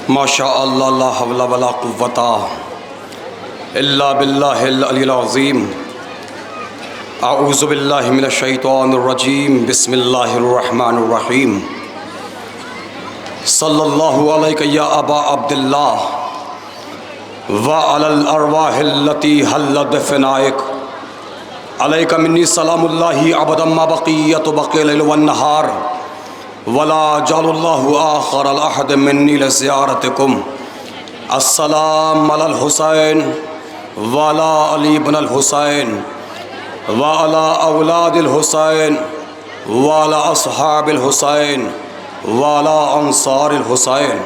ماشاء اللہ لا حول ولا قوۃ الا باللہ العلی العظیم۔ اعوذ باللہ من الشیطان الرجیم، بسم اللہ الرحمن الرحیم۔ صلی اللہ علیہ یا ابا عبداللہ وعلی الارواح التی حلت بفنائک، علیک منی سلام اللہ ابدا ما بقیت بقی اللیل والنہار، ولا جعل اللہ آخر العہد منی لزیارتکم۔ السلام علی الحسین وعلی علی بن الحسین وعلی اولاد الحسین وعلی اصحاب الحسین وعلی انصار الحسین۔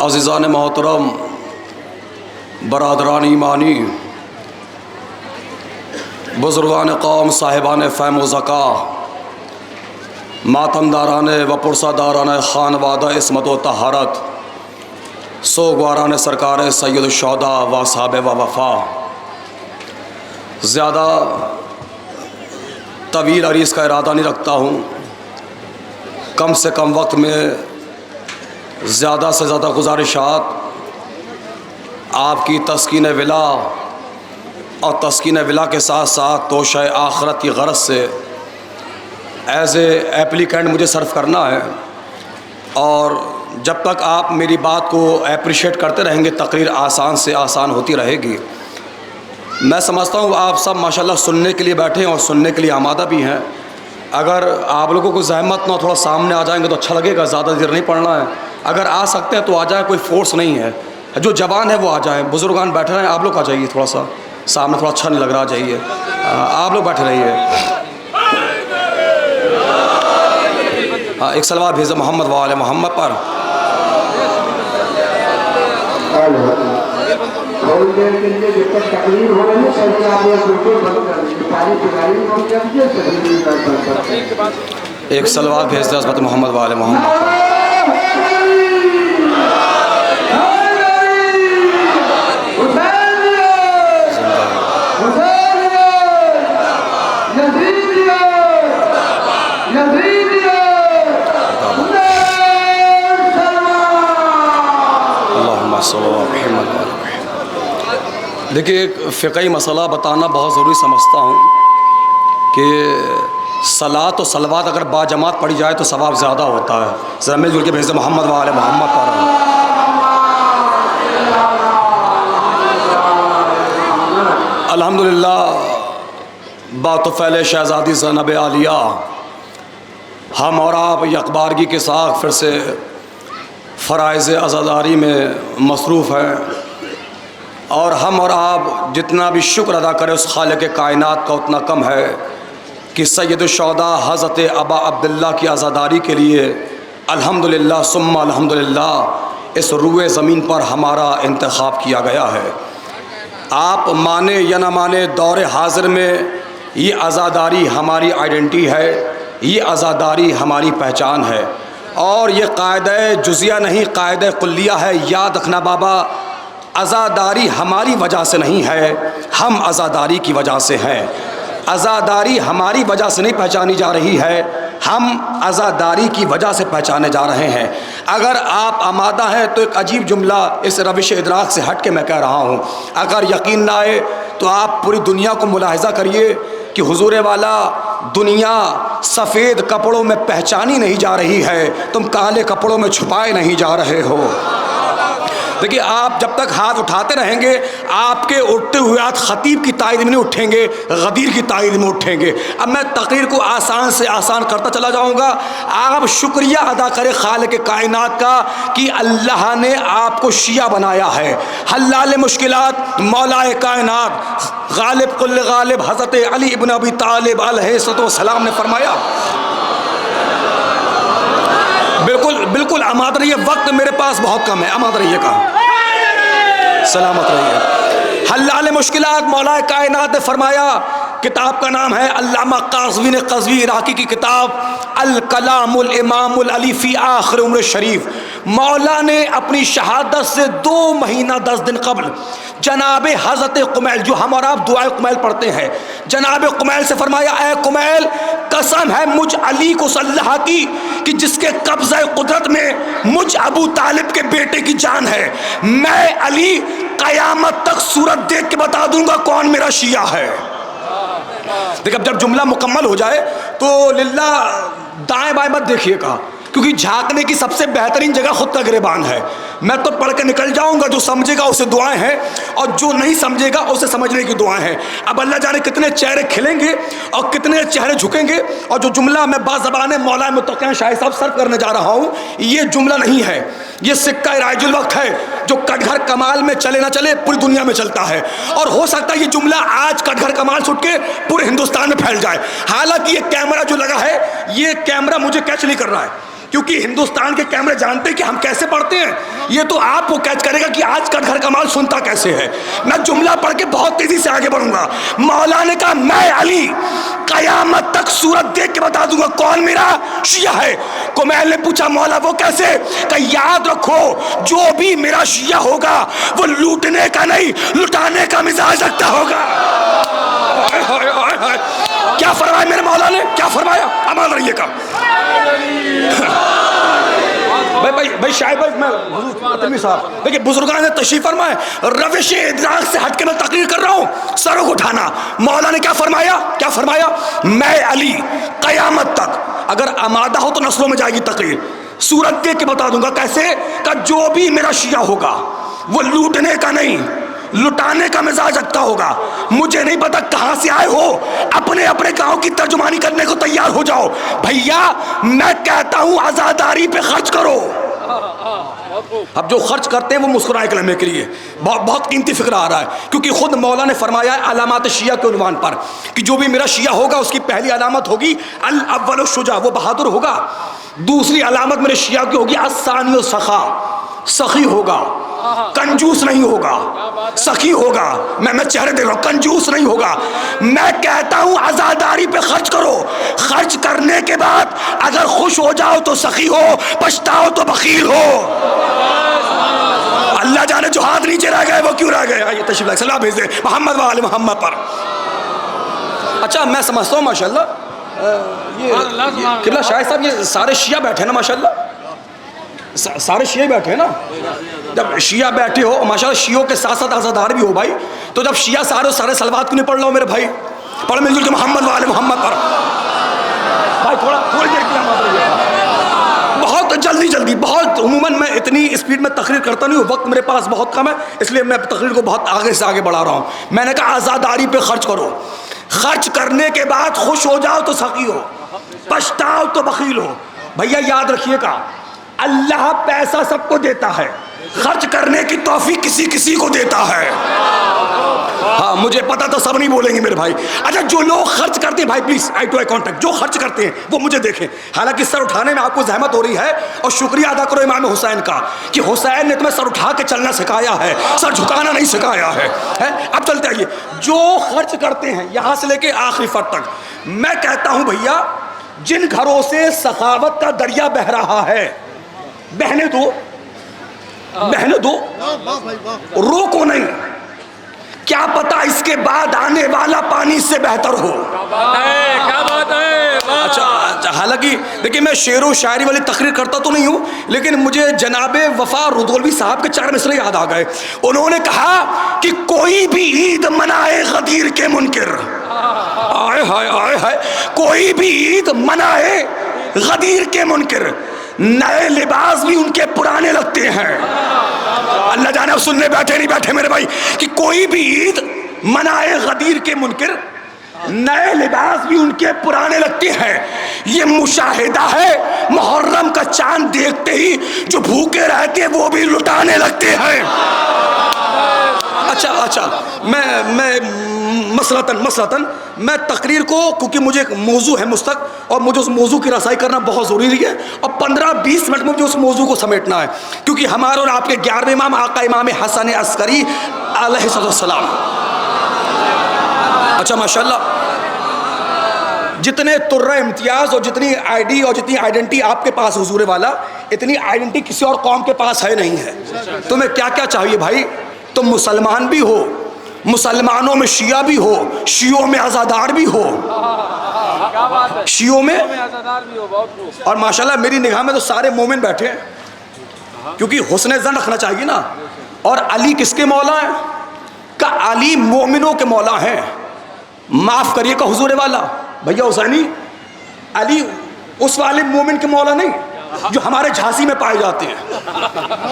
عزیزان محترم، برادران ایمانی، بزرگان قوم، صاحبان فہم و ذکا، ماتمداران و پرساداران خانوادہ عصمت و طہارت، سوگواران سرکار سید الشہداء و صحاب و وفا، زیادہ طویل عریض کا ارادہ نہیں رکھتا ہوں، کم سے کم وقت میں زیادہ سے زیادہ گزارشات آپ کی تسکین ولا اور تسکین ولا کے ساتھ ساتھ توشہ آخرت کی غرض سے ایز اے ایپلیکینٹ مجھے سرو کرنا ہے، اور جب تک آپ میری بات کو اپریشیٹ کرتے رہیں گے تقریر آسان سے آسان ہوتی رہے گی۔ میں سمجھتا ہوں آپ سب ماشاءاللہ سننے کے لیے بیٹھے ہیں اور سننے کے لیے آمادہ بھی ہیں۔ اگر آپ لوگوں کو زحمت نہ تھوڑا سامنے آ جائیں گے تو اچھا لگے گا، زیادہ دیر نہیں پڑھنا ہے۔ اگر آ سکتے ہیں تو آ جائیں، کوئی فورس نہیں ہے، جو جوان ہے وہ آ جائیں، بزرگان بیٹھے رہیں، آپ لوگ آ جائیے، تھوڑا سا سامنے تھوڑا اچھا نہیں لگ رہا، جائیے آپ لوگ بیٹھے رہیے۔ ایک صلوات بھیجو محمد و آل محمد پر۔ تھوڑی دیر کے لیے جب تک تقریر ہو رہی ہے پہلے آپ یہ بالکل بند کر دیجیے، ساری تیاری ہو جائے تقریر کر۔ ایک صلوات بھیج دیں حضرت محمد و آل محمد پر۔ دیکھیے، ایک فقہی مسئلہ بتانا بہت ضروری سمجھتا ہوں کہ صلاۃ و صلوات اگر با جماعت پڑھی جائے تو ثواب زیادہ ہوتا ہے۔ ذرا مل جل کے بھیج دیں محمد و آل محمد پر۔ الحمدللہ، باتفعل شہزادی زینب عالیہ، ہم اور آپ یکبارگی کے ساتھ پھر سے فرائض عزاداری میں مصروف ہیں، اور ہم اور آپ جتنا بھی شکر ادا کریں اس خالق کائنات کا اتنا کم ہے کہ سید الشہداء حضرت ابا عبداللہ کی عزاداری کے لیے الحمدللہ ثم الحمدللہ اس روئے زمین پر ہمارا انتخاب کیا گیا ہے۔ آپ مانے یا نہ مانے، دور حاضر میں یہ عزاداری ہماری آئیڈینٹی ہے، یہ عزاداری ہماری پہچان ہے، اور یہ قاعدہ جزیہ نہیں، قاعدہ کلیہ ہے۔ یاد رکھنا بابا، عزاداری ہماری وجہ سے نہیں ہے، ہم عزاداری کی وجہ سے ہیں۔ عزاداری ہماری وجہ سے نہیں پہچانی جا رہی ہے، ہم عزاداری کی وجہ سے پہچانے جا رہے ہیں۔ اگر آپ آمادہ ہیں تو ایک عجیب جملہ اس روش ادراک سے ہٹ کے میں کہہ رہا ہوں، اگر یقین نہ آئے تو آپ پوری دنیا کو ملاحظہ کریے کہ حضور والا دنیا سفید کپڑوں میں پہچانی نہیں جا رہی ہے، تم کالے کپڑوں میں چھپائے نہیں جا رہے ہو۔ دیکھیے، آپ جب تک ہاتھ اٹھاتے رہیں گے آپ کے اٹھتے ہوئے ہاتھ خطیب کی تائید میں نہیں اٹھیں گے، غدیر کی تائید میں اٹھیں گے۔ اب میں تقریر کو آسان سے آسان کرتا چلا جاؤں گا، آپ شکریہ ادا کریں خالق کائنات کا کہ اللہ نے آپ کو شیعہ بنایا ہے۔ حلال مشکلات مولا کائنات غالب کل غالب حضرت علی ابن ابی طالب علیہ السلام نے فرمایا، بالکل آماد رہیے، وقت میرے پاس بہت کم ہے، آماد رہیے گا، سلامت رہیے۔ حلال مشکلات مولا کائنات نے فرمایا، کتاب کا نام ہے علامہ قازوین قزوی عراقی کی کتاب الکلام الامام العلی فی آخر عمر شریف۔ مولا نے اپنی شہادت سے 2 مہینہ 10 دن قبل جناب حضرت قمیل، جو ہم اور آپ دعائے قمیل پڑھتے ہیں، جناب قمیل سے فرمایا اے قمیل قسم ہے مجھ علی کو صلی اللہ کی کہ جس کے قبضہ قدرت میں مجھ ابو طالب کے بیٹے کی جان ہے، میں علی قیامت تک صورت دیکھ کے بتا دوں گا کون میرا شیعہ ہے۔ دیکھ اب جب جملہ مکمل ہو جائے تو للہ دائیں بائیں مت دیکھیے گا، کیونکہ جھانکنے کی سب سے بہترین جگہ خود کا گریبان ہے۔ میں تو پڑھ کے نکل جاؤں گا، جو سمجھے گا اسے دعائیں ہیں اور جو نہیں سمجھے گا اسے سمجھنے کی دعائیں ہیں۔ اب اللہ جانے کتنے چہرے کھلیں گے اور کتنے چہرے جھکیں گے، اور جو جملہ میں بازبان مولانا متقی شاہی صاحب صرف کرنے جا رہا ہوں یہ جملہ نہیں ہے، یہ سکہ رائج الوقت ہے جو کٹگھر کمال میں چلے نہ چلے پوری دنیا میں چلتا ہے، اور ہو سکتا ہے یہ جملہ آج کٹگھر کمال سے اٹھ کے پورے ہندوستان میں پھیل جائے۔ حالانکہ یہ کیمرہ جو لگا ہے یہ کیمرہ مجھے کیچ نہیں کر رہا ہے، کیونکہ ہندوستان کے کیمرے جانتے ہیں کہ ہم کیسے پڑھتے ہیں، یہ تو آپ کو کیچ کرے گا کہ آج کا گھر کمال سنتا کیسے ہے۔ میں جملہ پڑھ کے بہت تیزی سے آگے بڑھوں گا۔ مولا نے کہا میں علی قیامت تک صورت دیکھ کے بتا دوں گا کون میرا شیعہ ہے۔ قمیل نے پوچھا مولا وہ کیسے؟ کہ یاد رکھو جو بھی میرا شیعہ ہوگا وہ لوٹنے کا نہیں لٹانے کا مزاج رکھتا ہوگا۔ کیا فرمایا میرے مولا نے؟ کیا فرمایا؟ امان رہیے کا بھائی شاہد بھائی، میں حضور صاحب دیکھیں بزرگان نے تشریف فرمائے، روش ادراک سے ہٹ کے میں تقریر کر رہا ہوں، سروں کو اٹھانا۔ مولا نے کیا فرمایا؟ کیا فرمایا؟ میں علی قیامت تک، اگر آمادہ ہو تو نسلوں میں جائے گی تقریر، صورت دیکھ کے بتا دوں گا کیسے؟ کہ جو بھی میرا شیعہ ہوگا وہ لوٹنے کا نہیں لٹانے کا مزاج رکھتا ہوگا۔ مجھے نہیں پتا کہاں سے آئے ہو، اپنے اپنے گاؤں کی ترجمانی کرنے کو تیار ہو جاؤ۔ بھیا میں کہتا ہوں عزاداری پہ خرچ کرو۔ اب جو خرچ کرتے ہیں وہ مسکرائے کلمے کے لیے بہت قیمتی فکر آ رہا ہے، کیونکہ خود مولا نے فرمایا ہے علامات شیعہ کے عنوان پر کہ جو بھی میرا شیعہ ہوگا اس کی پہلی علامت ہوگی الاول الشجاع، وہ بہادر ہوگا۔ دوسری علامت میرے شیعہ کی ہوگی الثانی السخا، سخی ہوگا، کنجوس نہیں ہوگا، سخی ہوگا۔ میں چہرے دیکھ رہا ہوں، کنجوس نہیں ہوگا۔ میں کہتا ہوں عزاداری پہ خرچ کرو، خرچ کرنے کے بعد اگر خوش ہو جاؤ تو سخی ہو، پچھتاؤ تو بخیل ہو۔ اللہ جانے جو ہاتھ نیچے رہ گئے وہ کیوں رہ گئے؟ آئیے تشریف لائے، سلام بھیج دیں محمد و آل محمد پر۔ اچھا میں سمجھتا ہوں ماشاءاللہ یہ قبلہ شاہد صاحب یہ سارے شیعہ بیٹھے نا ماشاءاللہ، سارے شیعہ بیٹھے ہیں نا۔ جب شیعہ بیٹھے ہو ماشاءاللہ، شیعوں کے ساتھ ساتھ عزادار بھی ہو بھائی، تو جب شیعہ سارے صلوات کیوں نہیں پڑھ لو میرے بھائی؟ پڑھ مل جل کے محمد و آل محمد پر بھائی، تھوڑی دیر کی بہت جلدی بہت عموماً میں اتنی اسپیڈ میں تقریر کرتا نہیں ہوں، وقت میرے پاس بہت کم ہے، اس لیے میں تقریر کو بہت آگے سے آگے بڑھا رہا ہوں۔ میں نے کہا عزاداری پہ خرچ کرو، خرچ کرنے کے بعد خوش ہو جاؤ تو سخی ہو، پچھتاؤ تو بخیل ہو۔ بھیا یاد رکھیے گا اللہ پیسہ سب کو دیتا ہے، خرچ کرنے کی توفیق کسی کو دیتا ہے۔ ہاں مجھے پتا تو سب نہیں بولیں گے میرے بھائی۔ اچھا جو لوگ خرچ کرتے ہیں بھائی please eye to eye contact, جو خرچ کرتے ہیں وہ مجھے دیکھیں۔ حالانکہ سر اٹھانے میں آپ کو زحمت ہو رہی ہے، اور شکریہ ادا کرو امام حسین کا کہ حسین نے تمہیں سر اٹھا کے چلنا سکھایا ہے، سر جھکانا نہیں سکھایا ہے۔ اب چلتے آئیے، جو خرچ کرتے ہیں یہاں سے لے کے آخری فرد تک، میں کہتا ہوں بھیا جن گھروں سے سخاوت کا دریا بہ رہا ہے بہنے دو، روکو نہیں، کیا پتا اس کے بعد آنے والا پانی سے بہتر ہو۔ اچھا حالانکہ دیکھیں میں شعر و شاعری والی تقریر کرتا تو نہیں ہوں، لیکن مجھے جناب وفا رضولوی صاحب کے 4 مصرے یاد آ گئے۔ انہوں نے کہا کہ کوئی بھی عید منائے غدیر کے منکر، آئے ہائے آئے ہائے، کوئی بھی عید منائے غدیر کے منکر، نئے لباس بھی ان کے پرانے لگتے ہیں۔ اللہ جانے اب سننے بیٹھے نہیں بیٹھے میرے بھائی کہ کوئی بھی عید منائے غدیر کے منکر، نئے لباس بھی ان کے پرانے لگتے ہیں۔ یہ مشاہدہ ہے محرم کا چاند دیکھتے ہی جو بھوکے رہتے ہیں وہ بھی لٹانے لگتے ہیں۔ اچھا میں مثلاً میں تقریر کو، کیونکہ مجھے ایک موضوع ہے مستق اور مجھے اس موضوع کی رسائی کرنا بہت ضروری ہے، اور 15-20 منٹ میں مجھے اس موضوع کو سمیٹنا ہے، کیونکہ ہمارے اور آپ کے 11ویں امام آقا امام حسن عسکری علیہ السلام۔ اچھا ماشاءاللہ جتنے ترہ امتیاز اور جتنی آئی ڈی اور جتنی آئیڈنٹی آپ کے پاس حضور والا، اتنی آئیڈنٹی کسی اور قوم کے پاس ہے نہیں ہے۔ تمہیں کیا کیا چاہیے بھائی؟ تو مسلمان بھی ہو، مسلمانوں میں شیعہ بھی ہو، شیعوں میں عزادار بھی ہو، شیعوں میں اور ماشاءاللہ میری نگاہ میں تو سارے مومن بیٹھے ہیں، کیونکہ حسن ظن رکھنا چاہیے نا۔ اور علی کس کے مولا ہیں؟ کہ علی مومنوں کے مولا ہیں۔ معاف کریے کہ حضور والا بھیا حسینی، علی اس والے مومن کے مولا نہیں جو ہمارے جھانسی میں پائے جاتے ہیں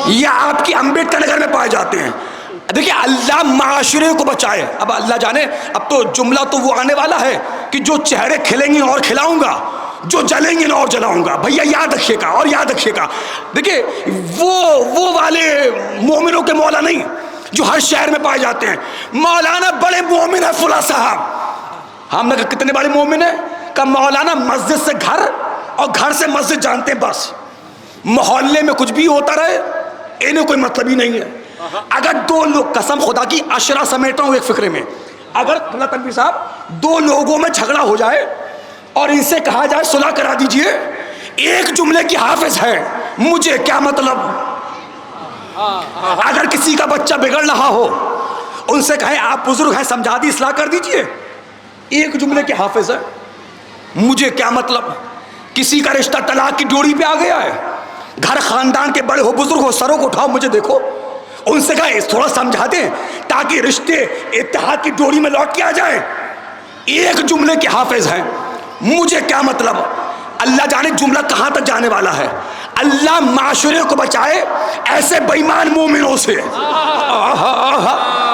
یا آپ کی امبیڈکر نگر میں پائے جاتے ہیں۔ دیکھیں اللہ معاشرے کو بچائے۔ اب اللہ جانے اب تو جملہ تو وہ آنے والا ہے کہ جو چہرے کھلیں گے اور کھلاؤں گا، جو جلیں گے اور جلاؤں گا۔ بھیا یاد رکھیے گا اور یاد رکھیے گا، دیکھیں وہ والے مومنوں کے مولا نہیں جو ہر شہر میں پائے جاتے ہیں۔ مولانا بڑے مومن ہیں فلاں صاحب، ہم نے کتنے بڑے مومن ہیں کہ مولانا مسجد سے گھر اور گھر سے مسجد جانتے ہیں، بس محلے میں کچھ بھی ہوتا رہے انہیں کوئی مطلب ہی نہیں ہے۔ اگر دو لوگ، قسم خدا کی عشرہ سمیٹ رہا ہوں ایک فکرے میں، اگر اللہ تنویر صاحب دو لوگوں میں جھگڑا ہو جائے اور ان سے کہا جائے صلح کرا دیجئے، ایک جملے کی حافظ ہے مجھے کیا مطلب۔ اگر کسی کا بچہ بگڑ رہا ہو ان سے کہیں آپ بزرگ ہیں سمجھا دی اصلاح کر دیجئے، ایک جملے کے حافظ ہے مجھے کیا مطلب۔ کسی کا رشتہ طلاق کی ڈوری پہ آ گیا ہے، گھر خاندان کے بڑے ہو بزرگ ہو سروں کو اٹھاؤ مجھے دیکھو، ان سے کہیں تھوڑا سمجھا دیں تاکہ رشتے اتحاد کی ڈوری میں لوٹ کے آ جائیں، ایک جملے کے حافظ ہیں مجھے کیا مطلب۔ اللہ جانے جملہ کہاں تک جانے والا ہے۔ اللہ معاشرے کو بچائے ایسے بے ایمان مومنوں سے۔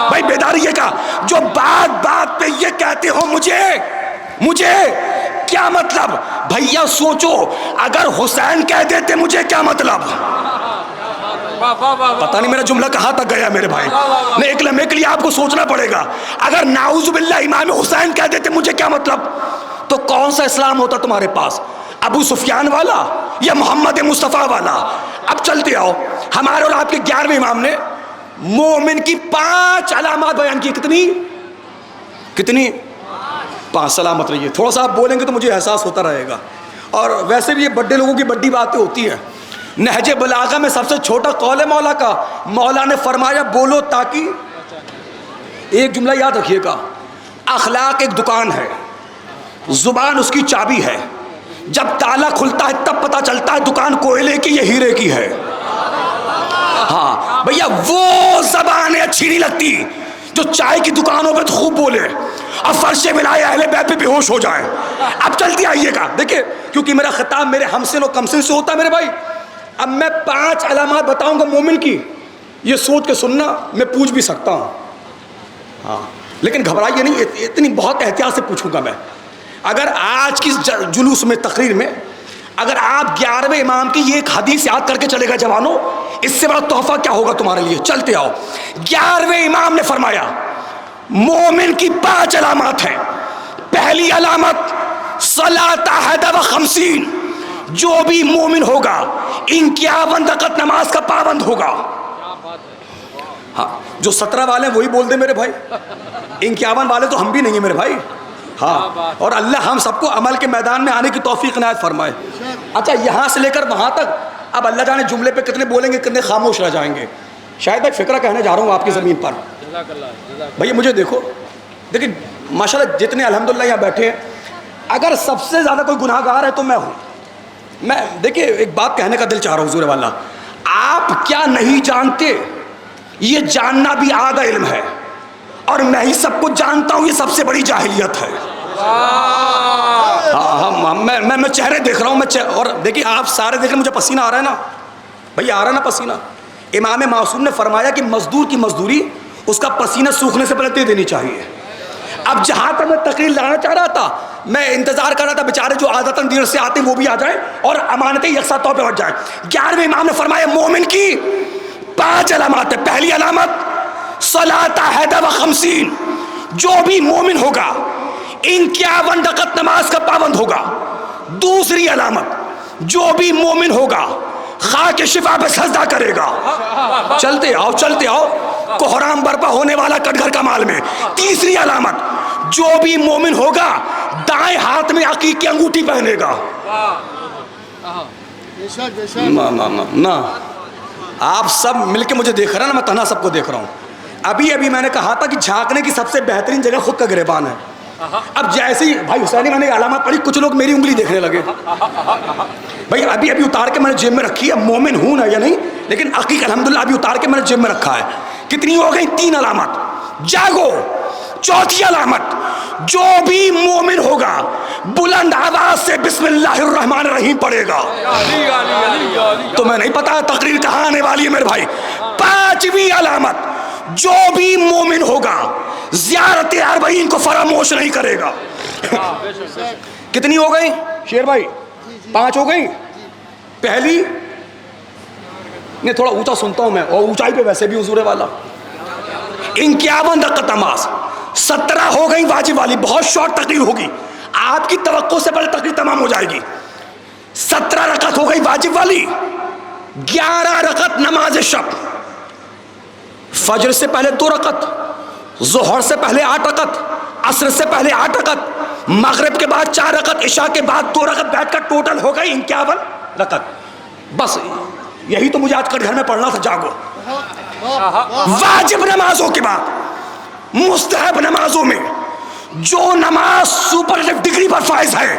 بھائی بیداری یہ کا جو بات بات پہ یہ کہتے ہو مجھے کیا مطلب۔ بھیا سوچو اگر حسین کہہ دیتے مجھے کیا مطلب، پتہ نہیں میرا جملہ کہاں تک گیا میرے بھائی، نہیں ایک لمحے کے لیے آپ کو سوچنا پڑے گا۔ اگر نعوذ باللہ امام حسین کہہ دیتے مجھے کیا مطلب، تو کون سا اسلام ہوتا تمہارے پاس، ابو سفیان والا یا محمد مصطفیٰ والا۔ اب چلتے آؤ، ہمارے اور آپ کے 11ویں امام نے مومن کی 5 علامات بیان کی۔ کتنی 5 سلامت رہیے، تھوڑا سا آپ بولیں گے تو مجھے احساس ہوتا رہے گا۔ اور ویسے بھی یہ بڑے لوگوں کی بڑی باتیں ہوتی ہیں۔ نہج بلاغہ میں سب سے چھوٹا قول ہے مولا کا، مولا نے فرمایا بولو تاکہ، ایک جملہ یاد رکھیے گا، اخلاق ایک دکان ہے، زبان اس کی چابی ہے، جب تالا کھلتا ہے تب پتہ چلتا ہے دکان کوئلے کی یا ہیرے کی ہے۔ ہاں بھیا وہ زبانیں اچھی نہیں لگتی جو چائے کی دکانوں پہ خوب بولے اور فرش ملائے اہل بیت پہ بے ہوش ہو جائے۔ اب چلتے آئیے گا، دیکھیں کیونکہ میرا خطاب میرے ہمسن و کمسن سے ہوتا ہے میرے بھائی۔ اب میں 5 علامات بتاؤں گا مومن کی، یہ سوچ کے سننا، میں پوچھ بھی سکتا ہوں ہاں، لیکن گھبرائیے نہیں، اتنی بہت احتیاط سے پوچھوں گا میں۔ اگر آج کی جلوس میں تقریر میں اگر آپ 11ویں امام کی یہ ایک حدیث یاد کر کے چلے گا جوانوں، اس سے بڑا تحفہ کیا ہوگا تمہارے لیے۔ چلتے آؤ، 11ویں امام نے فرمایا مومن کی 5 علامات ہیں۔ پہلی علامت صلاۃ 51، جو بھی مومن ہوگا 51 رکعت نماز کا پابند ہوگا۔ ہاں جو 17 والے ہیں وہی بول دیں میرے بھائی، 51 والے تو ہم بھی نہیں ہیں میرے بھائی۔ ہاں اور اللہ ہم سب کو عمل کے میدان میں آنے کی توفیق عنایت فرمائے۔ اچھا یہاں سے لے کر وہاں تک اب اللہ جانے جملے پہ کتنے بولیں گے کتنے خاموش رہ جائیں گے۔ شاید بھائی فکرہ کہنے جا رہا ہوں آپ کی زمین پر۔ بھئی مجھے دیکھو، دیکھیں ماشاءاللہ جتنے الحمدللہ یہاں بیٹھے ہیں، اگر سب سے زیادہ کوئی گناہ گار ہے تو میں ہوں۔ میں دیکھیں ایک بات کہنے کا دل چاہ رہا ہوں حضور والا، آپ کیا نہیں جانتے یہ جاننا بھی آدھا علم ہے، اور میں ہی سب کو جانتا ہوں یہ سب سے بڑی جاہلیت ہے۔ میں چہرے دیکھ رہا ہوں، اور دیکھیں آپ سارے دیکھ رہے ہیں، مجھے پسینہ آ رہا ہے نا بھئی، آ رہا ہے نا پسینہ۔ امام معصوم نے فرمایا کہ مزدور کی مزدوری اس کا پسینہ سوکھنے سے پہلے دے دینی چاہیے۔ اب جہاں تک میں تقریر لانا چاہ رہا تھا، میں انتظار کر رہا تھا بیچارے جو عادتاً دیر سے آتے ہیں وہ بھی آ جائیں اور امانتیں یکساں طور پہ بڑھ جائیں۔ 11ویں امام نے فرمایا مومن کی 5 علامات ہیں۔ پہلی علامت صلاۃ 51، جو بھی مومن ہوگا 51 رکعت نماز کا پابند ہوگا۔ دوسری علامت جو بھی مومن ہوگا خاک شفا پہ سجدہ کرے گا۔ چلتے آؤ کوہرام برپا ہونے والا کٹگھر کا مال میں۔ تیسری علامت جو بھی مومن ہوگا دائیں ہاتھ میں عقیق کی انگوٹھی پہنے گا۔ نا آپ سب مل کے مجھے دیکھ رہے ہیں نا، میں تنہا سب کو دیکھ رہا ہوں۔ ابھی میں نے کہا تھا کہ جھانکنے کی سب سے بہترین جگہ خود کا گریبان ہے. اب جیسے ہی بھائی حسینی میں نے علامات پڑھی, کچھ لوگ میری انگلی دیکھنے لگے. بھائی ابھی اتار کے میں نے جیب میں رکھی ہے, مومن ہوں نا یا نہیں, لیکن عقیق الحمدللہ ابھی اتار کے میں نے جیب میں رکھا ہے. کتنی ہو گئی؟ 3 علامات. جاگو. چوتھی علامت, جو بھی مومن ہوگا بلند آواز سے بسم اللہ الرحمن الرحیم پڑھے گا. تمہیں نہیں پتا تقریر کہاں آنے والی ہے میرے بھائی. 5ویں علامت, جو بھی مومن ہوگا زیارت اربعین کو فراموش نہیں کرے گا. کتنی ہو گئی شیر بھائی؟ 5 ہو گئی. پہلی نہیں, تھوڑا اونچا سنتا ہوں میں, اور اونچائی پہ ویسے بھی حضور والا. 51 رکعت نماز. 17 ہو گئی واجب والی. بہت شارٹ تقریر ہوگی, آپ کی توقع سے پہلے تقریر تمام ہو جائے گی. 17 رکعت ہو گئی واجب والی. 11 رکعت نماز شب. فجر سے پہلے 2 رکعت, ظہر سے پہلے 8 رکعت, عصر سے پہلے 8 رکعت, مغرب کے بعد 4 رکعت, عشاء کے بعد 2 رکعت, بیٹھ کر ٹوٹل ہو گئی 51 رکعت. بس یہی تو مجھے آج کل گھر میں پڑھنا تھا. جاگو. واجب نمازوں کے بعد مستحب نمازوں میں جو نماز سپرلیٹو ڈگری پر فائز ہے,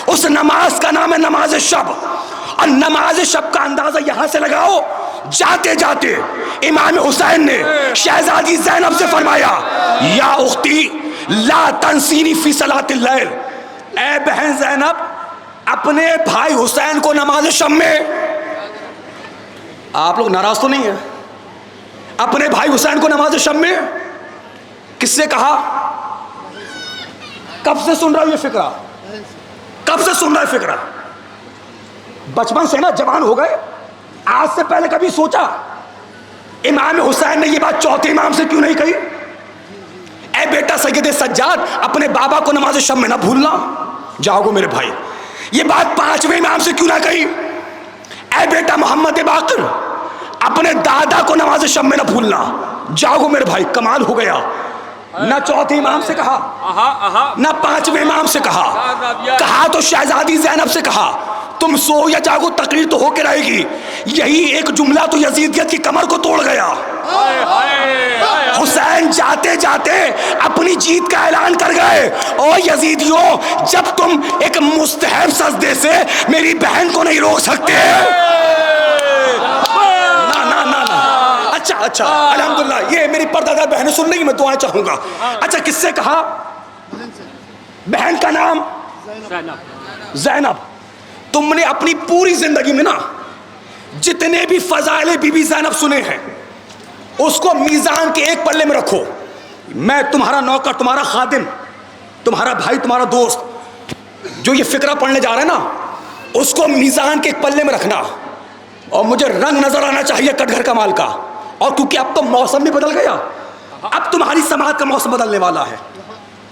اس نماز کا نام ہے نماز شب. اور نماز شب کا اندازہ یہاں سے لگاؤ, جاتے جاتے امام حسین نے شہزادی زینب سے فرمایا, یا اختی لا تنسینی فی صلاۃ اللیل, اے بہن زینب اپنے بھائی حسین کو نماز شب میں. آپ لوگ ناراض تو نہیں ہیں؟ اپنے بھائی حسین کو نماز شب میں کس سے کہا؟ کب سے سن رہا ہوں یہ فکرہ؟ کب سے سن رہا ہے فکرہ؟ بچپن سے نا, جوان ہو گئے, آج سے پہلے کبھی سوچا امام حسین نے یہ بات چوتھے امام سے کیوں نہیں کہی؟ اے بیٹا سید سجاد, اپنے بابا کو نماز شب میں نہ بھولنا. جاؤ میرے بھائی, یہ بات 5ویں امام سے کیوں نہ کہی؟ اے بیٹا محمد باقر, اپنے دادا کو نماز شب میں نہ بھولنا. جاؤ میرے بھائی, کمال ہو گیا. نہ چوتھے امام سے کہا, نہ 5ویں امام سے کہا, کہا تو شہزادی زینب سے کہا. تم سو یا جاگو تقریر تو ہو کے رہے گی. یہی ایک جملہ تو یزیدیت کی کمر کو توڑ گیا. حسین جاتے جاتے اپنی جیت کا اعلان کر گئے, او یزیدیوں جب تم ایک مستحب سجدے سے میری بہن کو نہیں روک سکتے. اچھا الحمدللہ, یہ میری پردہ بہنیں سن رہی, میں دعائیں چاہوں گا. اچھا کس سے کہا؟ بہن کا نام زینب. تم نے اپنی پوری زندگی میں نا جتنے بھی فضائل بی بی زینب سنے ہیں, اس کو میزان کے ایک پلے میں رکھو. میں تمہارا نوکر, تمہارا خادم, تمہارا بھائی, تمہارا دوست, جو یہ فکرہ پڑھنے جا رہا ہے نا, اس کو میزان کے ایک پلے میں رکھنا. اور مجھے رنگ نظر آنا چاہیے کٹ گھر کمال کا. اور کیونکہ اب تو موسم بھی بدل گیا, اب تمہاری سماعت کا موسم بدلنے والا ہے.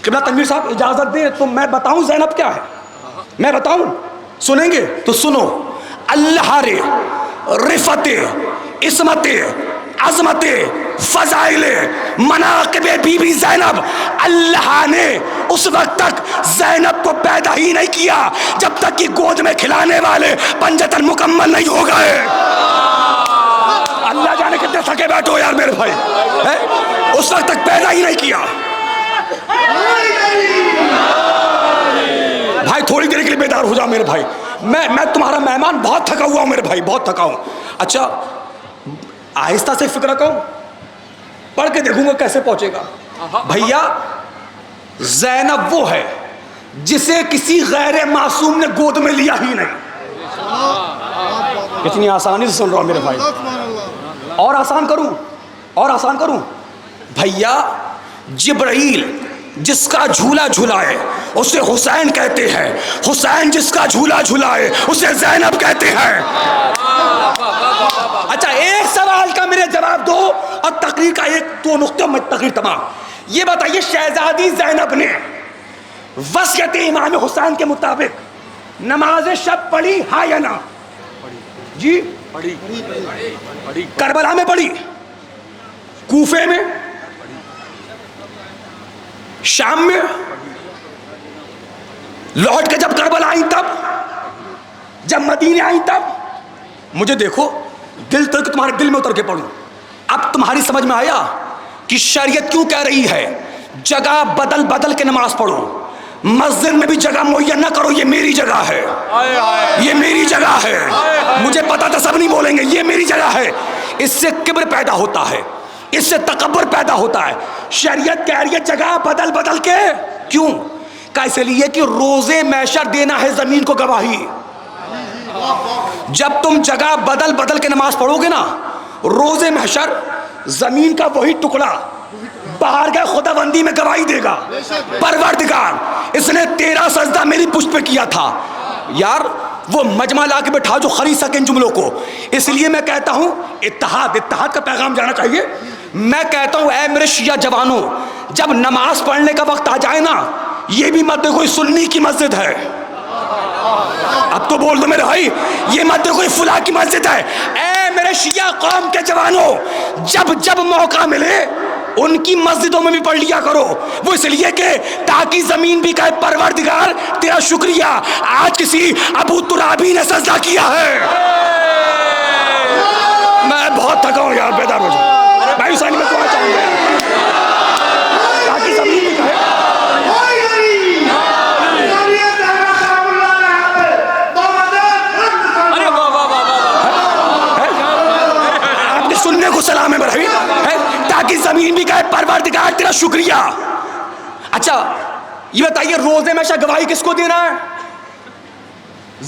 قبلہ تنویر صاحب اجازت دیں تو میں بتاؤں زینب کیا ہے؟ میں بتاؤں, سنیں گے تو سنو. اللہ رے رفت عصمت عظمت فضائل مناقب بی بی زینب, اللہ نے اس وقت تک زینب کو پیدا ہی نہیں کیا جب تک کہ گود میں کھلانے والے پنجتن مکمل نہیں ہو گئے. اللہ جانے کتنے تھکے بیٹھو یار میرے بھائی, اس وقت تک پیدا ہی نہیں کیا. بھائی تھوڑی دیر کے لیے بیدار ہو جاؤ میرے بھائی, میں تمہارا مہمان, بہت تھکا ہوا ہوں میرے بھائی, بہت تھکا ہوں. اچھا آہستہ سے فکر کہوں, پڑھ کے دیکھوں گا کیسے پہنچے گا. بھیا زینب وہ ہے جسے کسی غیر معصوم نے گود میں لیا ہی نہیں. کتنی آسانی سے سن رہا ہوں میرے بھائی. اور آسان کروں بھیا, جبرائیل جس کا جھولا جھلائے اسے حسین کہتے ہیں, حسین جس کا جھولا جھلائے اسے زینب کہتے ہیں. اچھا ایک سوال کا میرے جواب دو, اور تقریر کا 1-2 نقطے میں تقریر تمام. یہ بتائیے شہزادی زینب نے وصیت امام حسین کے مطابق نماز شب پڑھی ہاں یا نہ؟ جی پڑھی. کربلا میں پڑھی, کوفے میں, شام میں, لوٹ کے جب کربلا آئی تب, جب مدینے آئی تب. مجھے دیکھو دل تک تمہارے دل میں اتر کے پڑھوں. اب تمہاری سمجھ میں آیا کہ شریعت کیوں کہہ رہی ہے جگہ بدل بدل کے نماز پڑھو. مسجد میں بھی جگہ مہیا نہ کرو, یہ میری جگہ ہے, یہ میری جگہ ہے. مجھے پتا تھا سب نہیں بولیں گے, یہ میری جگہ ہے. اس سے کبر پیدا ہوتا ہے, اس سے تکبر پیدا ہوتا ہے. شریعت کہہ رہی ہے جگہ بدل بدل کے. کیوں؟ کہ اس لیے کہ روز محشر دینا ہے زمین کو گواہی. جب تم جگہ بدل بدل کے نماز پڑھو گے نا, روز محشر زمین کا وہی ٹکڑا باہر گئے خدا بندی میں گواہی دے گا, پروردگار اس نے تیرا سجدہ میری پشت پہ کیا تھا. یار وہ مجمع لا کے بٹھا جو خرید سکے ان جملوں کو. اس لیے میں کہتا ہوں اتحاد کا پیغام جانا چاہیے. میں کہتا ہوں اے میرے شیعہ جوانوں, جب نماز پڑھنے کا وقت آ جائے نا, یہ بھی مت کوئی سنی کی مسجد ہے. اب تو بول دو میرے بھائی, یہ مت کوئی فلاں کی مسجد ہے. اے میرے شیعہ قوم کے جوانوں, جب جب موقع ملے ان کی مسجدوں میں بھی پڑھ لیا کرو. وہ اس لیے کہ تاکہ زمین بھی کہے پروردگار تیرا شکریہ, آج کسی ابو ترابی نے سجدہ کیا ہے. میں بہت تھکا ہوں یار, بیدار ہو جاؤ بھائی. حسین میں دعا چاہوں گا تاکہ زمین بھی کہے. آپ نے سننے کو سلام ہے بھائی, تاکہ زمین بھی کہے پروردگار تیرا شکریہ. اچھا یہ بتائیے روزے میں گواہی کس کو دینا ہے؟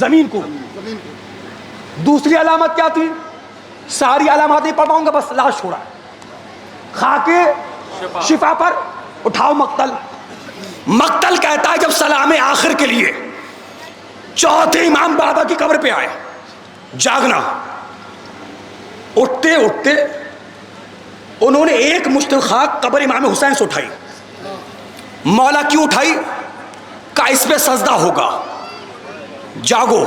زمین کو. دوسری علامت کیا تھی؟ ساری علامات نہیں پڑھ پاؤں گا, بس لاش چھوڑا. خاک شفا پر اٹھاؤ مقتل. مقتل کہتا ہے جب سلام آخر کے لیے چوتھے امام بابا کی قبر پہ آئے, جاگنا. اٹھتے اٹھتے انہوں نے ایک مشت خاک قبر امام حسین سے اٹھائی. مولا کیوں اٹھائی؟ کہ اس پہ سجدہ ہوگا. جاگو,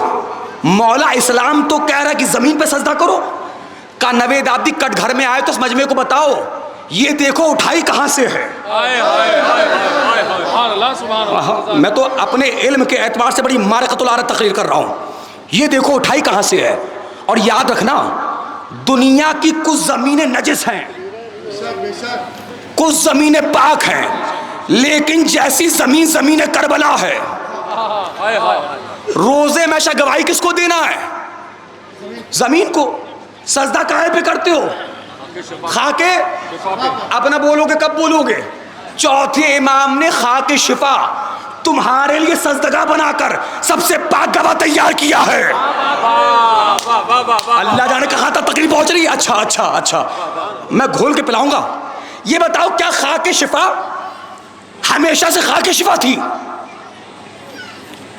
مولا اسلام تو کہہ رہا ہے کہ زمین پہ سجدہ کرو. کہ نوید آبدی کٹ گھر میں آئے تو اس مجمع کو بتاؤ یہ دیکھو اٹھائی کہاں سے ہے. میں تو اپنے علم کے اعتبار سے بڑی معرکۃ العارض تقریر کر رہا ہوں. یہ دیکھو اٹھائی کہاں سے ہے. اور یاد رکھنا دنیا کی کچھ زمینیں نجس ہیں, کچھ زمینیں پاک ہیں, لیکن جیسی زمین زمین کربلا ہے. روزے میں گواہی کس کو دینا ہے؟ زمین کو. سجدہ کہاں پہ کرتے ہو؟ خاک. اپنا بولو گے کب بولو گے؟ چوتھے امام نے خاک شفا تمہارے لیے سجدگاہ بنا کر سب سے پاک گواہ تیار کیا ہے. اللہ جانے کہاں تک تقریر پہنچ رہی ہے. اچھا میں گھول کے پلاؤں گا. یہ بتاؤ کیا خاک شفا ہمیشہ سے خاک شفا تھی؟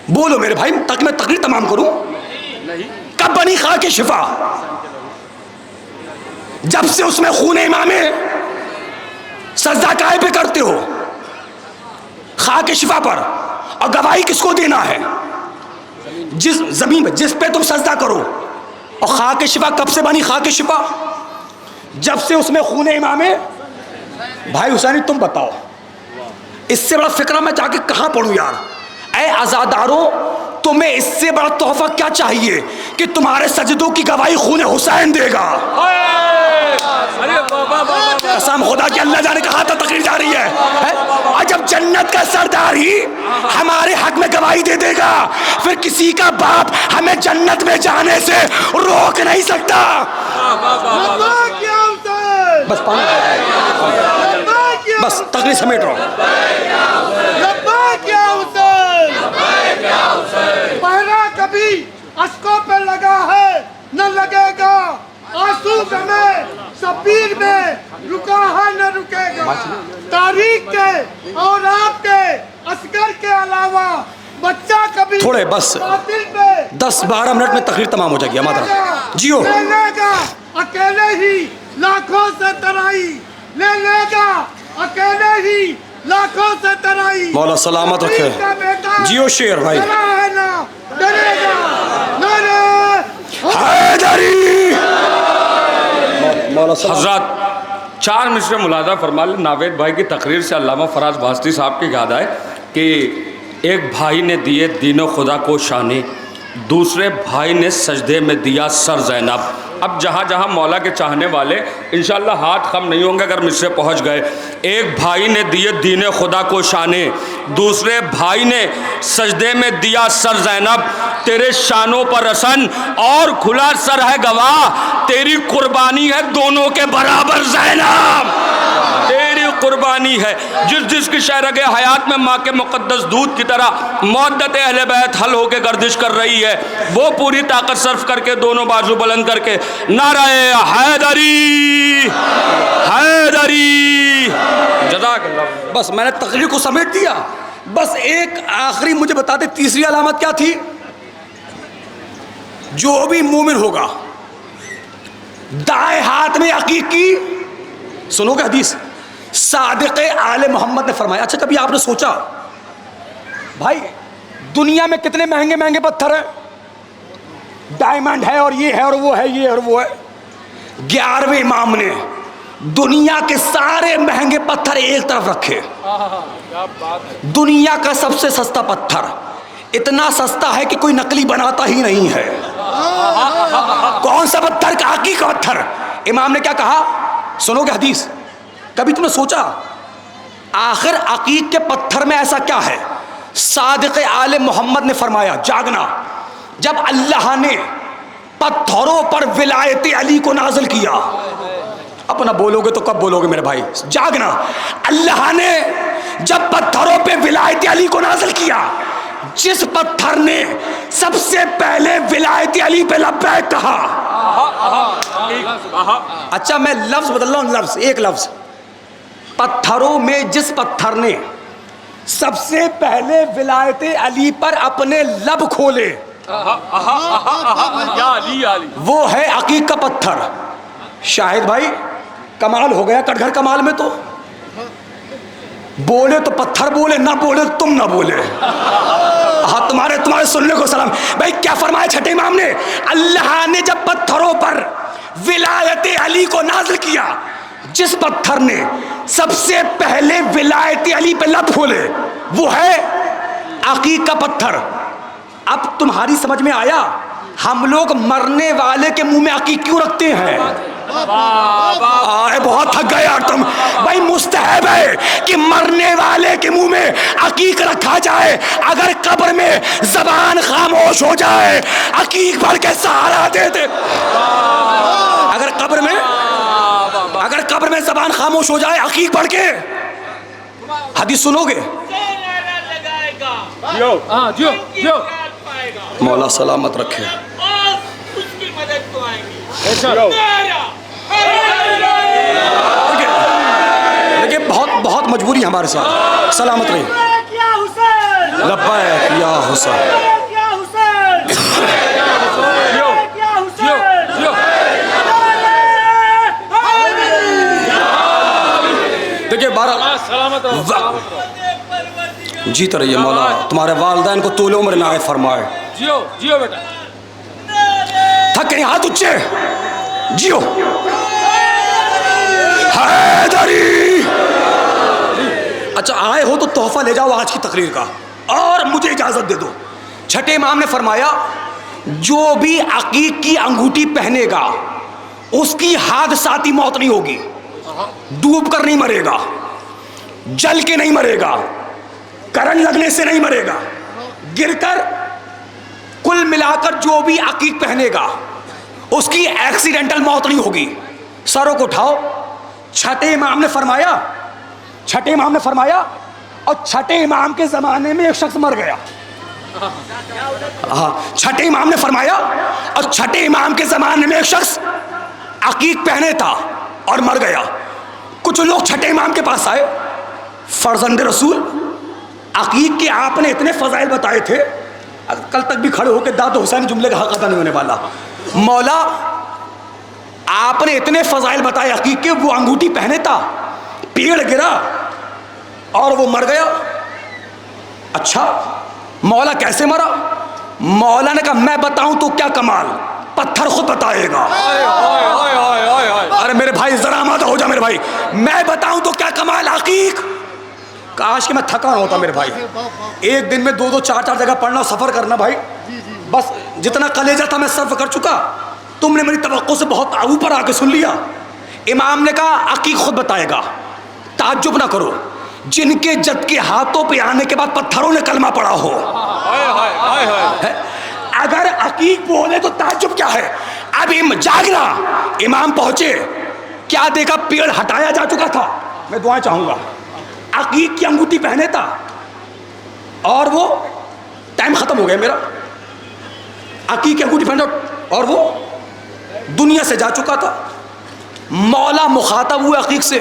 بولو میرے بھائی تاکہ میں تقریر تمام کروں. کب بنی خاک شفا؟ جب سے اس میں خون امام سجدہ کائے پہ کرتے ہو خاک شفا پر. اور گواہی کس کو دینا ہے؟ جس زمین پہ جس پہ تم سجدہ کرو. اور خاک شفا کب سے بنی خاک شفا؟ جب سے اس میں خون امام. بھائی حسینی تم بتاؤ, اس سے بڑا فکرہ میں جا کے کہاں پڑھوں یار. اے عزاداروں تمہیں اس سے بڑا تحفہ کیا چاہیے کہ تمہارے سجدوں کی گواہی خون حسین دے گا. قسم خدا کی اللہ جانے کہاں تک تقریر جا رہی ہے. اور جب جنت کا سردار ہی ہمارے حق میں گواہی دے دے گا پھر کسی کا باپ ہمیں جنت میں جانے سے روک نہیں سکتا. بس بس تقریر سمیٹ رہا ہوں. پہلا کبھی اشکوں پہ لگا ہے نہ لگے گا, آنسو میں شبیر میں رکا ہے نہ رکے گا. تاریخ کے اور آپ کے اصغر کے علاوہ بچہ کبھی تھوڑے بس 10-12 منٹ میں تقریر تمام ہو جائے گی. ہمارا جیو لے گا اکیلے ہی لاکھوں سے ترائی, لے گا اکیلے ہی لاکھوں سے ترائی. مولا سلامت رکھے. جیو شیر بھائی. حضرات 4 مصرے ملاحظہ فرما لیں. ناوید بھائی کی تقریر سے علامہ فراز واسطی صاحب کی یاد آئے کہ ایک بھائی نے دیے دین و خدا کو شانے, دوسرے بھائی نے سجدے میں دیا سر زینب. اب جہاں جہاں مولا کے چاہنے والے انشاءاللہ ہاتھ خم نہیں ہوں گے اگر مجھ سے پہنچ گئے. ایک بھائی نے دیے دین خدا کو شانے, دوسرے بھائی نے سجدے میں دیا سر زینب. تیرے شانوں پر رسن اور کھلا سر ہے گواہ, تیری قربانی ہے دونوں کے برابر زینب, تیری قربانی ہے. جس جس کی شہرگ حیات میں ماں کے مقدس دودھ کی طرح معدت اہل بیت حل ہو کے گردش کر رہی ہے, وہ پوری طاقت صرف کر کے دونوں بازو بلند کر کے نعرہ حیدری حیدری. جزاک اللہ. بس میں نے تقریر کو سمیٹ دیا. بس ایک آخری مجھے بتا دے تیسری علامت کیا تھی؟ جو بھی مومن ہوگا دائیں ہاتھ میں عقیق کی, سنو گے حدیث, صادق آل محمد نے فرمایا. اچھا کبھی آپ نے سوچا بھائی دنیا میں کتنے مہنگے مہنگے پتھر ہیں, ڈائمنڈ ہے اور یہ ہے اور وہ ہے, یہ اور وہ ہے. 11ویں امام نے دنیا کے سارے مہنگے پتھر ایک طرف رکھے. دنیا کا سب سے سستا پتھر اتنا سستا ہے کہ کوئی نقلی بناتا ہی نہیں ہے. کون سا پتھر؟ کا عقیق کا پتھر. امام نے کیا کہا؟ سنو گے حدیث. کبھی تم نے سوچا آخر عقیق کے پتھر میں ایسا کیا ہے؟ صادق آل محمد نے فرمایا, جاگنا, جب اللہ نے پتھروں پر ولایت علی کو نازل کیا. اپنا بولو گے تو کب بولو گے میرے بھائی؟ جاگنا, اللہ نے جب پتھروں پہ ولایت علی کو نازل کیا, جس پتھر نے سب سے پہلے ولایت علی پہ لبیک کہا. اچھا میں لفظ بدل رہا ہوں, لفظ ایک لفظ. پتھروں میں جس پتھر نے سب سے پہلے ولایت علی پر اپنے لب کھولے وہ ہے عقیق کا پتھر. شاہد بھائی کمال ہو گیا کٹ گھر کمال میں. تو بولے تو پتھر بولے, نہ بولے تم نہ بولے. ہاں تمہارے سننے کو سلام. بھائی کیا فرمایا چھٹے امام نے؟ اللہ نے جب پتھروں پر ولایت علی کو نازل کیا, جس پتھر نے سب سے پہلے ولایت علی پہ لب کھولے وہ ہے عقیق کا پتھر. اب تمہاری سمجھ میں آیا ہم لوگ مرنے والے کے منہ میں عقیق کیوں رکھتے ہیں؟ بہت تھک گئے یار تم. بھائی مستحب ہے کہ مرنے والے کے منہ میں عقیق رکھا جائے. اگر قبر میں زبان خاموش ہو جائے عقیق بھر کے سہارا دے دے. اگر قبر میں زبان خاموش ہو جائے عقیق پڑھ کے حدیث سنو گے. مولا سلامت رکھے. دیکھیں بہت بہت مجبوری ہمارے ساتھ. سلامت رہی. لبیک یا حسین. دیکھیے جیتے رہیے مولا, تمہارے والدین کو طول عمر عنایت فرمائے. جیو بیٹا. تھک گئے ہاتھ اچھے. جیو حیدری. اچھا آئے ہو تو تحفہ لے جاؤ آج کی تقریر کا, اور مجھے اجازت دے دو. چھٹے امام نے فرمایا جو بھی عقیق کی انگوٹھی پہنے گا اس کی حادثاتی موت نہیں ہوگی. ڈوب کر نہیں مرے گا, جل کے نہیں مرے گا, کرنٹ لگنے سے نہیں مرے گا, گر کر. کل ملا کر جو بھی عقیق پہنے گا اس کی ایکسیڈنٹل موت نہیں ہوگی. سروں کو اٹھاؤ. چھٹے امام نے فرمایا اور چھٹے امام کے زمانے میں ایک شخص مر گیا. ہاں چھٹے امام نے فرمایا اور چھٹے امام کے زمانے میں ایک شخص عقیق پہنے تھا اور مر گیا. کچھ لوگ چھٹے امام کے پاس آئے, فرزند رسول عقیق کے آپ نے اتنے فضائل بتائے تھے, کل تک بھی کھڑے ہو کے داد حسین جملے کا حق ادا نہیں ہونے والا. مولا آپ نے اتنے فضائل بتائے عقیق کے, وہ انگوٹھی پہنے تھا, پیڑ گرا اور وہ مر گیا. اچھا مولا کیسے مرا؟ مولا نے کہا میں بتاؤں تو کیا کمال, پتھر خود بتائے گا. ارے میرے بھائی ذرا آمادہ ہو جا میرے بھائی, میں بتاؤں تو کیا کمال. عقیق کاش کہ میں تھکا نہ ہوتا میرے بھائی. ایک دن میں 2-2 4-4 جگہ پڑھنا, سفر کرنا بھائی بس جتنا کلیجہ تھا میں صرف کر چکا. تم نے میری توقع سے بہت اوپر آ کے سن لیا. امام نے کہا عقیق خود بتائے گا. تعجب نہ کرو جن کے جد کے ہاتھوں پہ آنے کے بعد پتھروں نے کلمہ پڑھا ہو. اگر عقیق بولے تو تعجب کیا ہے. اب جاگنا. امام پہنچے, کیا دیکھا, پیڑ ہٹایا جا چکا تھا. میں دعائیں چاہوں گا. عقیق کی انگوٹھی پہنے تھا اور وہ ٹائم ختم ہو گیا میرا. عقیق کی انگوٹھی پہنے اور وہ دنیا سے جا چکا تھا. مولا مخاطب ہوئے عقیق سے,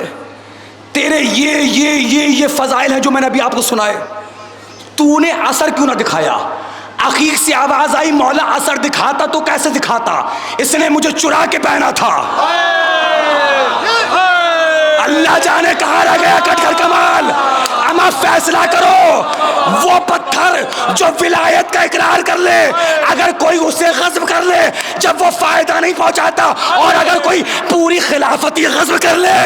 تیرے یہ فضائل ہیں جو میں نے ابھی آپ کو سنائے, تو نے اثر کیوں نہ دکھایا. عقیق سے آواز آئی, مولا اثر دکھاتا تو کیسے دکھاتا, اس نے مجھے چرا کے پہنا تھا. اللہ جانے کہاں رہ گیا کٹ کر کمال. اما فیصلہ کرو, وہ پتھر جو ولایت کا اقرار کر لے, اگر کوئی اسے غصب کر لے جب وہ فائدہ نہیں پہنچاتا, اور اگر کوئی پوری خلافتی غصب کر لے.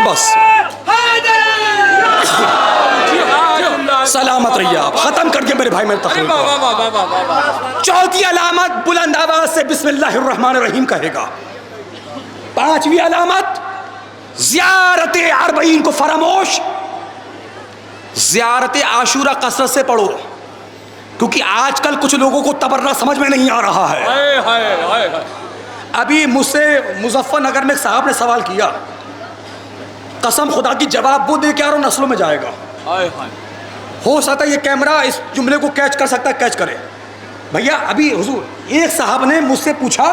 بس سلامت رہیے آپ. ختم کر دیا میرے بھائی میرے تقریر کو. چوتھی علامت بلند آواز سے بسم اللہ الرحمن الرحیم کہے گا. پانچویں علامت زیارت اربعین کو فراموش. زیارت عاشورہ کثرت سے پڑھو, کیونکہ آج کل کچھ لوگوں کو تبرہ سمجھ میں نہیں آ رہا ہے. ابھی مجھ سے مظفر نگر میں ایک صاحب نے سوال کیا, قسم خدا کی جواب وہ دے کے آ رہا ہوں, نسلوں میں جائے گا. ہو سکتا ہے یہ کیمرہ اس جملے کو کیچ کر سکتا ہے, کیچ کرے. بھیا ابھی حضور ایک صاحب نے مجھ سے پوچھا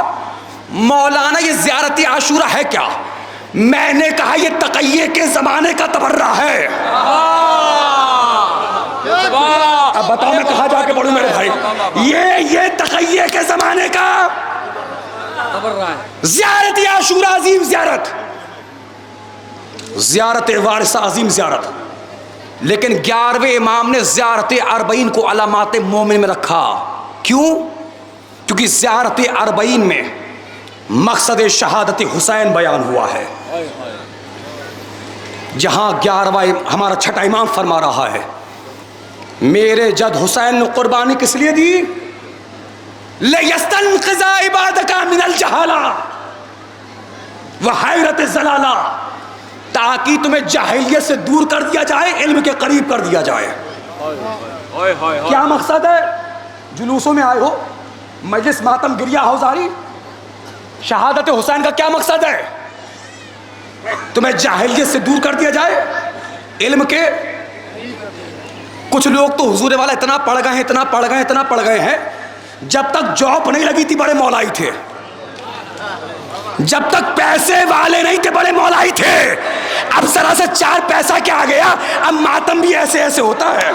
مولانا یہ زیارت عاشورہ ہے کیا. میں نے کہا یہ تقیہ کے زمانے کا تبرہ ہے. اب بتاؤ میں کہاں جا کے پڑھوں میرے بھائی. یہ تقیہ کے زمانے کا زیارت عاشورہ عظیم زیارت, زیارت وارثہ عظیم زیارت. لیکن 11ویں امام نے زیارت اربعین کو علامات مومن میں رکھا. کیوں؟ کیونکہ زیارت اربعین میں مقصد شہادت حسین بیان ہوا ہے. جہاں 11واں ہمارا چھٹا امام فرما رہا ہے میرے جد حسین نے قربانی کس لیے دی؟ لِيَسْتَنْقِذَ عِبَادَكَ مِنَ الْجَهَالَةِ وَحَيْرَةِ الزَّلَالَةِ, تاکہ تمہیں جاہلیت سے دور کر دیا جائے, علم کے قریب کر دیا جائے. کیا مقصد ہے؟ جلوسوں میں آئے ہو, مجلس ماتم گریا ہوزاری, شہادت حسین کا کیا مقصد ہے؟ تمہیں جاہلیت سے دور کر دیا جائے, علم کے. کچھ لوگ تو حضور والا اتنا پڑھ گئے ہیں, جب تک جاب نہیں لگی تھی بڑے مولائی تھے, جب تک پیسے والے نہیں تھے بڑے مولائی تھے. اب ذرا سے 4 پیسہ کیا آ گیا, اب ماتم بھی ایسے ایسے ہوتا ہے.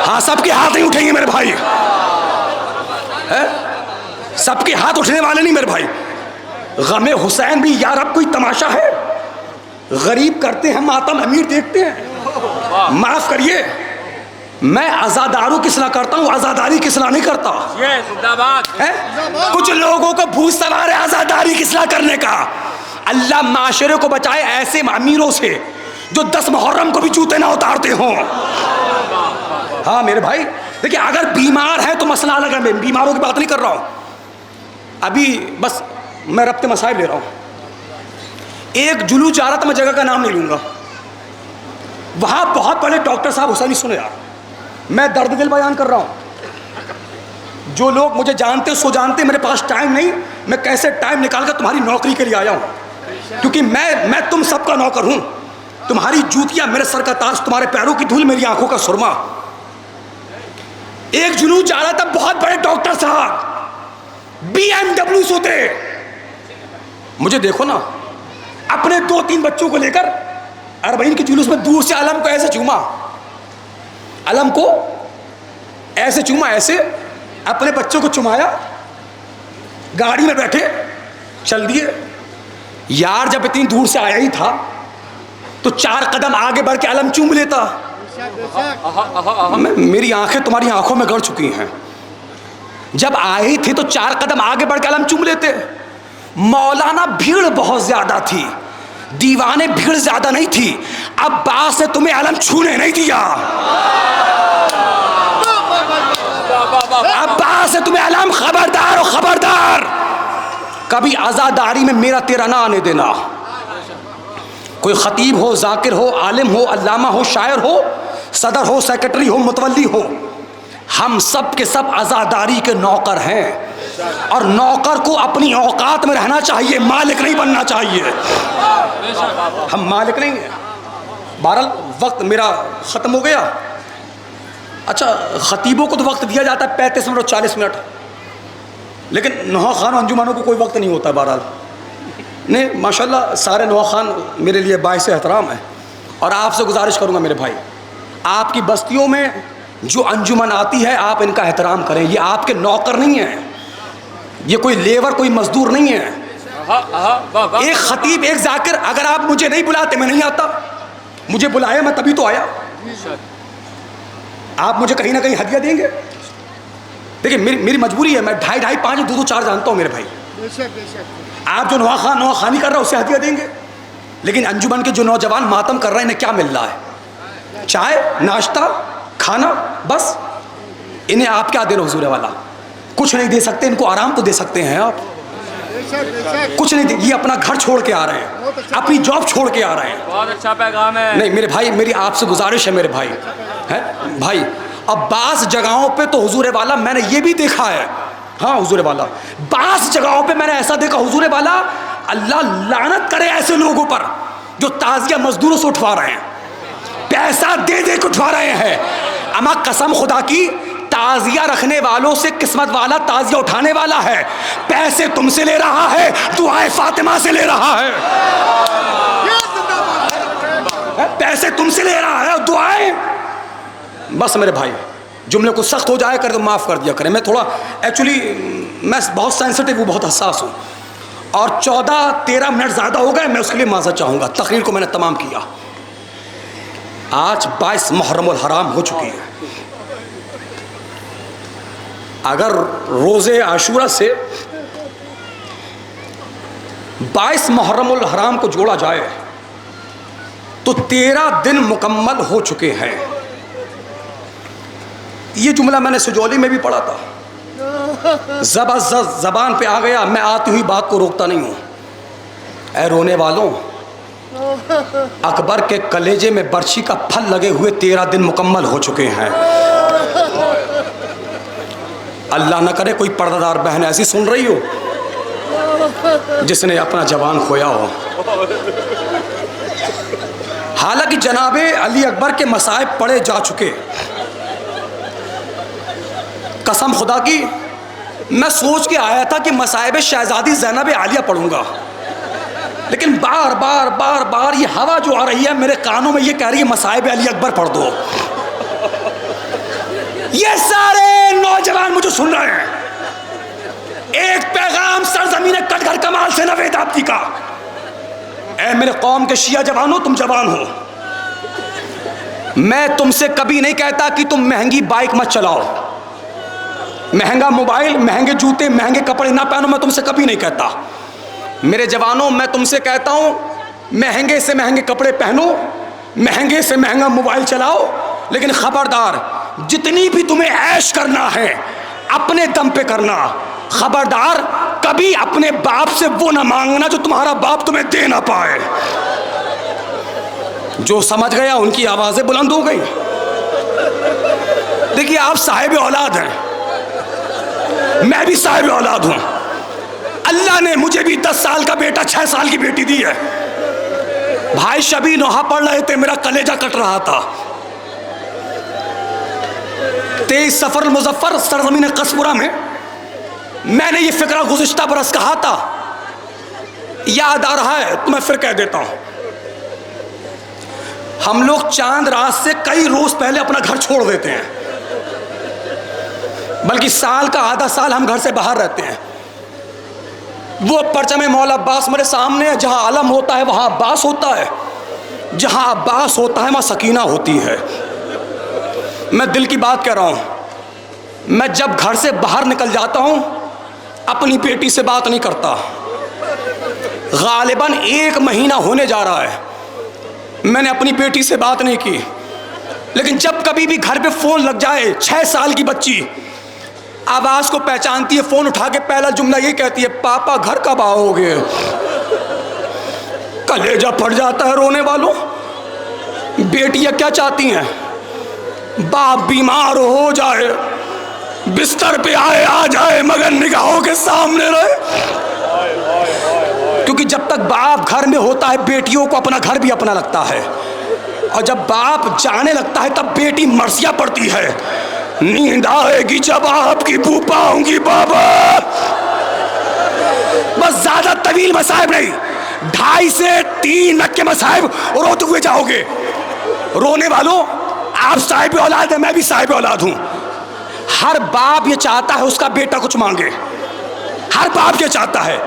ہاں سب کے ہاتھ نہیں اٹھیں گے میرے بھائی, سب کے ہاتھ اٹھنے والے نہیں میرے بھائی. غم حسین بھی یار اب کوئی تماشا ہے. غریب کرتے ہیں ماتم, امیر دیکھتے ہیں. معاف کریے, میں عزاداروں کی اصلاح کرتا ہوں, عزاداری کی اصلاح نہیں کرتا. کچھ لوگوں کو بھوت سوار ہے عزاداری کی اصلاح کرنے کا. اللہ معاشرے کو بچائے ایسے امیروں سے جو 10 محرم کو بھی جوتے نہ اتارتے ہوں. ہاں میرے بھائی دیکھیں, اگر بیمار ہے تو مسئلہ الگ ہے, میں بیماروں کی بات نہیں کر رہا ہوں. ابھی بس میں ربط مسائل لے رہا ہوں. ایک جلوس جا رہا تھا, میں جگہ کا نام نہیں لوں گا, وہاں بہت بڑے ڈاکٹر صاحب حسینی سنے یار, میں درد دل بیان کر رہا ہوں. جو لوگ مجھے جانتے ہیں سو جانتے ہیں, میرے پاس ٹائم نہیں, میں کیسے ٹائم نکال کر تمہاری نوکری کے لیے آیا ہوں, کیونکہ میں تم سب کا نوکر ہوں. تمہاری جوتیاں میرے سر کا تاج, تمہارے پیروں کی دھول میری آنکھوں کا سرما. ایک جلوس جا رہا تھا, بہت بڑے ڈاکٹر صاحب BMW ہوتے. مجھے دیکھو نا, اپنے 2-3 بچوں کو لے کر اربعین کے جلوس میں دور سے علم کو ایسے چوما, علم کو ایسے چوما, ایسے اپنے بچوں کو چمایا, گاڑی میں بیٹھے چل دیے. یار جب اتنی دور سے آیا ہی تھا تو 4 قدم آگے بڑھ کے علم چوم لیتا. میری آنکھیں تمہاری آنکھوں میں گڑ چکی ہیں. جب آئے ہی تھے تو 4 قدم آگے بڑھ کے علم چوم لیتے. مولانا بھیڑ بہت زیادہ تھی، دیوانے بھیڑ زیادہ نہیں تھی، عباس نے تمہیں علم چھونے نہیں دیا، عباس نے تمہیں علم، خبردار ہو خبردار، کبھی عزاداری میں میرا تیرا نہ آنے دینا. کوئی خطیب ہو، ذاکر ہو، عالم ہو، علامہ ہو، شاعر ہو، صدر ہو، سیکرٹری ہو، متولی ہو، ہم سب کے سب عزاداری کے نوکر ہیں، اور نوکر کو اپنی اوقات میں رہنا چاہیے، مالک نہیں بننا چاہیے. ہم مالک نہیں ہیں. بہرحال وقت میرا ختم ہو گیا. اچھا، خطیبوں کو تو وقت دیا جاتا ہے 35 منٹ اور 40 منٹ، لیکن نوحہ خان و انجمنوں کو کوئی وقت نہیں ہوتا. بہرحال نہیں، ماشاءاللہ سارے نوحہ خان میرے لیے باعث احترام ہیں، اور آپ سے گزارش کروں گا میرے بھائی، آپ کی بستیوں میں جو انجمن آتی ہے آپ ان کا احترام کریں. یہ آپ کے نوکر نہیں ہیں، یہ کوئی لیبر، کوئی مزدور نہیں ہے. ایک خطیب، ایک ذاکر، اگر آپ مجھے نہیں بلاتے میں نہیں آتا، مجھے بلایا میں تبھی تو آیا. آپ مجھے کہیں نہ کہیں ہدیہ دیں گے. دیکھیں میری مجبوری ہے، میں 2.5 5 2 4 جانتا ہوں میرے بھائی. آپ جو نوحہ خانی کر رہا ہے اسے ہدیہ دیں گے، لیکن انجمن کے جو نوجوان ماتم کر رہے ہیں انہیں کیا مل رہا ہے؟ چائے، ناشتہ، کھانا، بس. انہیں آپ کیا دے رہے حضور والا؟ کچھ نہیں دے سکتے. ان کو آرام تو دے سکتے ہیں آپ، کچھ نہیں دے. یہ اپنا گھر چھوڑ کے آ رہے ہیں، اپنی جاب چھوڑ کے آ رہے ہیں. بہت اچھا پیغام ہے. نہیں میرے بھائی، میری آپ سے گزارش ہے میرے بھائی، ہے بھائی. اب بعض جگہوں پہ تو حضور والا میں نے یہ بھی دیکھا ہے، ہاں حضور والا، بعض جگہوں پہ میں نے ایسا دیکھا حضور والا، اللہ لعنت کرے ایسے لوگوں پر جو تعزیہ مزدوروں سے اٹھوا رہے ہیں، پیسہ دے دے کے اٹھوا رہے ہیں. اما قسم خدا کی، تعزیہ رکھنے والوں سے قسمت والا تعزیہ اٹھانے والا ہے. پیسے تم سے لے رہا ہے، دعائیں فاطمہ سے لے رہا ہے. پیسے تم سے لے رہا ہے اور دعائیں. بس میرے بھائی، جملے کو سخت ہو جائے کر تو معاف کر دیا کریں. میں تھوڑا ایکچولی میں بہت سینسٹیو ہوں، بہت حساس ہوں، اور 14-13 منٹ زیادہ ہو گئے. میں اس کے لیے معذرت چاہوں گا. تقریر کو میں نے تمام کیا. آج 22 محرم الحرام ہو چکی ہے. اگر روزے عاشورہ سے 22 محرم الحرام کو جوڑا جائے تو 13 دن مکمل ہو چکے ہیں. یہ جملہ میں نے سجولی میں بھی پڑھا تھا، زبان پہ آ گیا. میں آتی ہوئی بات کو روکتا نہیں ہوں. اے رونے والوں، اکبر کے کلیجے میں برچھی کا پھل لگے ہوئے 13 دن مکمل ہو چکے ہیں. اللہ نہ کرے کوئی پردہ دار بہن ایسی سن رہی ہو جس نے اپنا جوان کھویا ہو. حالانکہ جناب علی اکبر کے مصائب پڑھے جا چکے. قسم خدا کی میں سوچ کے آیا تھا کہ مصائب شہزادی زینب عالیہ پڑھوں گا، لیکن بار بار بار بار یہ ہوا جو آ رہی ہے میرے کانوں میں یہ کہہ رہی ہے مصائب علی اکبر پڑھ دو. یہ سارے نوجوان مجھے سن رہے ہیں. ایک پیغام سرزمین کٹگھر کمال سے نوید آبدی کا. اے میرے قوم کے شیعہ جوانوں، تم جوان ہو. میں تم سے کبھی نہیں کہتا کہ تم مہنگی بائک مت چلاؤ، مہنگا موبائل، مہنگے جوتے، مہنگے کپڑے نہ پہنو. میں تم سے کبھی نہیں کہتا. میرے جوانوں، میں تم سے کہتا ہوں مہنگے سے مہنگے کپڑے پہنو، مہنگے سے مہنگا موبائل چلاؤ، لیکن خبردار جتنی بھی تمہیں عیش کرنا ہے اپنے دم پہ کرنا. خبردار کبھی اپنے باپ سے وہ نہ مانگنا جو تمہارا باپ تمہیں دے نہ پائے. جو سمجھ گیا ان کی آوازیں بلند ہو گئی. دیکھیے آپ صاحب اولاد ہیں، میں بھی صاحب اولاد ہوں. اللہ نے مجھے بھی 10 سال کا بیٹا 6 سال کی بیٹی دی ہے. بھائی شبی نوحہ پڑھ رہے تھے، میرا کلیجہ کٹ رہا تھا. 23 سفر المظفر سرزمین قصبرہ میں نے یہ فکرہ گزشتہ برس کہا تھا، یاد آ رہا ہے تو میں پھر کہہ دیتا ہوں. ہم لوگ چاند رات سے کئی روز پہلے اپنا گھر چھوڑ دیتے ہیں، بلکہ سال کا آدھا سال ہم گھر سے باہر رہتے ہیں. وہ پرچم مولا عباس میرے سامنے ہے. جہاں علم ہوتا ہے وہاں عباس ہوتا ہے، جہاں عباس ہوتا ہے وہاں سکینہ ہوتی ہے. میں دل کی بات کہہ رہا ہوں. میں جب گھر سے باہر نکل جاتا ہوں اپنی بیٹی سے بات نہیں کرتا. غالباً 1 مہینہ ہونے جا رہا ہے، میں نے اپنی بیٹی سے بات نہیں کی، لیکن جب کبھی بھی گھر پہ فون لگ جائے، 6 سال کی بچی آواز کو پہچانتی ہے، فون اٹھا کے پہلا جملہ یہ کہتی ہے، پاپا گھر کب آؤ گے؟ کلیجہ پھٹ جاتا ہے رونے والوں۔ بیٹیاں کیا چاہتی ہیں؟ باپ بیمار ہو جائے، بستر پہ آئے آ جائے، مگر نگاہوں کے سامنے رہے، کیونکہ جب تک باپ گھر میں ہوتا ہے بیٹیوں کو اپنا گھر بھی اپنا لگتا ہے، اور جب باپ جانے لگتا ہے تب بیٹی مرثیہ پڑتی ہے، نیند آئے گی جب آپ کی بو پاؤں گی بابا۔ بس زیادہ طویل مصائب نہیں، 2.5 سے 3 منٹ کے مصائب روتے ہوئے جاؤ گے۔ رونے والوں، آپ صاحب اولاد ہیں، میں بھی صاحب اولاد ہوں۔ ہر باپ یہ چاہتا ہے اس کا بیٹا کچھ مانگے، ہر باپ یہ چاہتا ہے،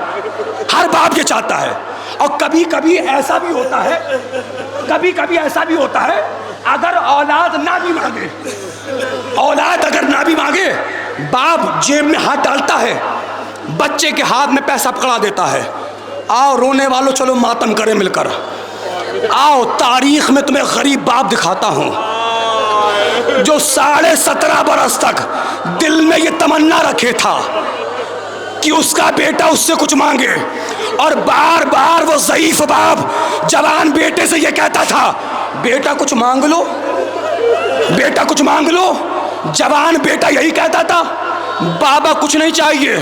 ہر باپ یہ چاہتا ہے۔ اور کبھی کبھی ایسا بھی ہوتا ہے، کبھی کبھی ایسا بھی ہوتا ہے اگر اولاد نہ بھی مانگے، اولاد اگر نہ بھی مانگے، باپ جیب میں ہاتھ ڈالتا ہے، بچے کے ہاتھ میں پیسہ پکڑا دیتا ہے، آؤ رونے والوں چلو ماتم کریں مل کر، آؤ تاریخ میں تمہیں غریب باپ دکھاتا ہوں جو 17.5 برس تک دل میں یہ تمنا رکھے تھا کہ اس کا بیٹا اس سے کچھ مانگے، اور بار بار وہ ضعیف باپ جوان بیٹے سے یہ کہتا تھا، بیٹا کچھ مانگ لو، بیٹا کچھ مانگ لو۔ جوان بیٹا یہی کہتا تھا، بابا کچھ نہیں چاہیے،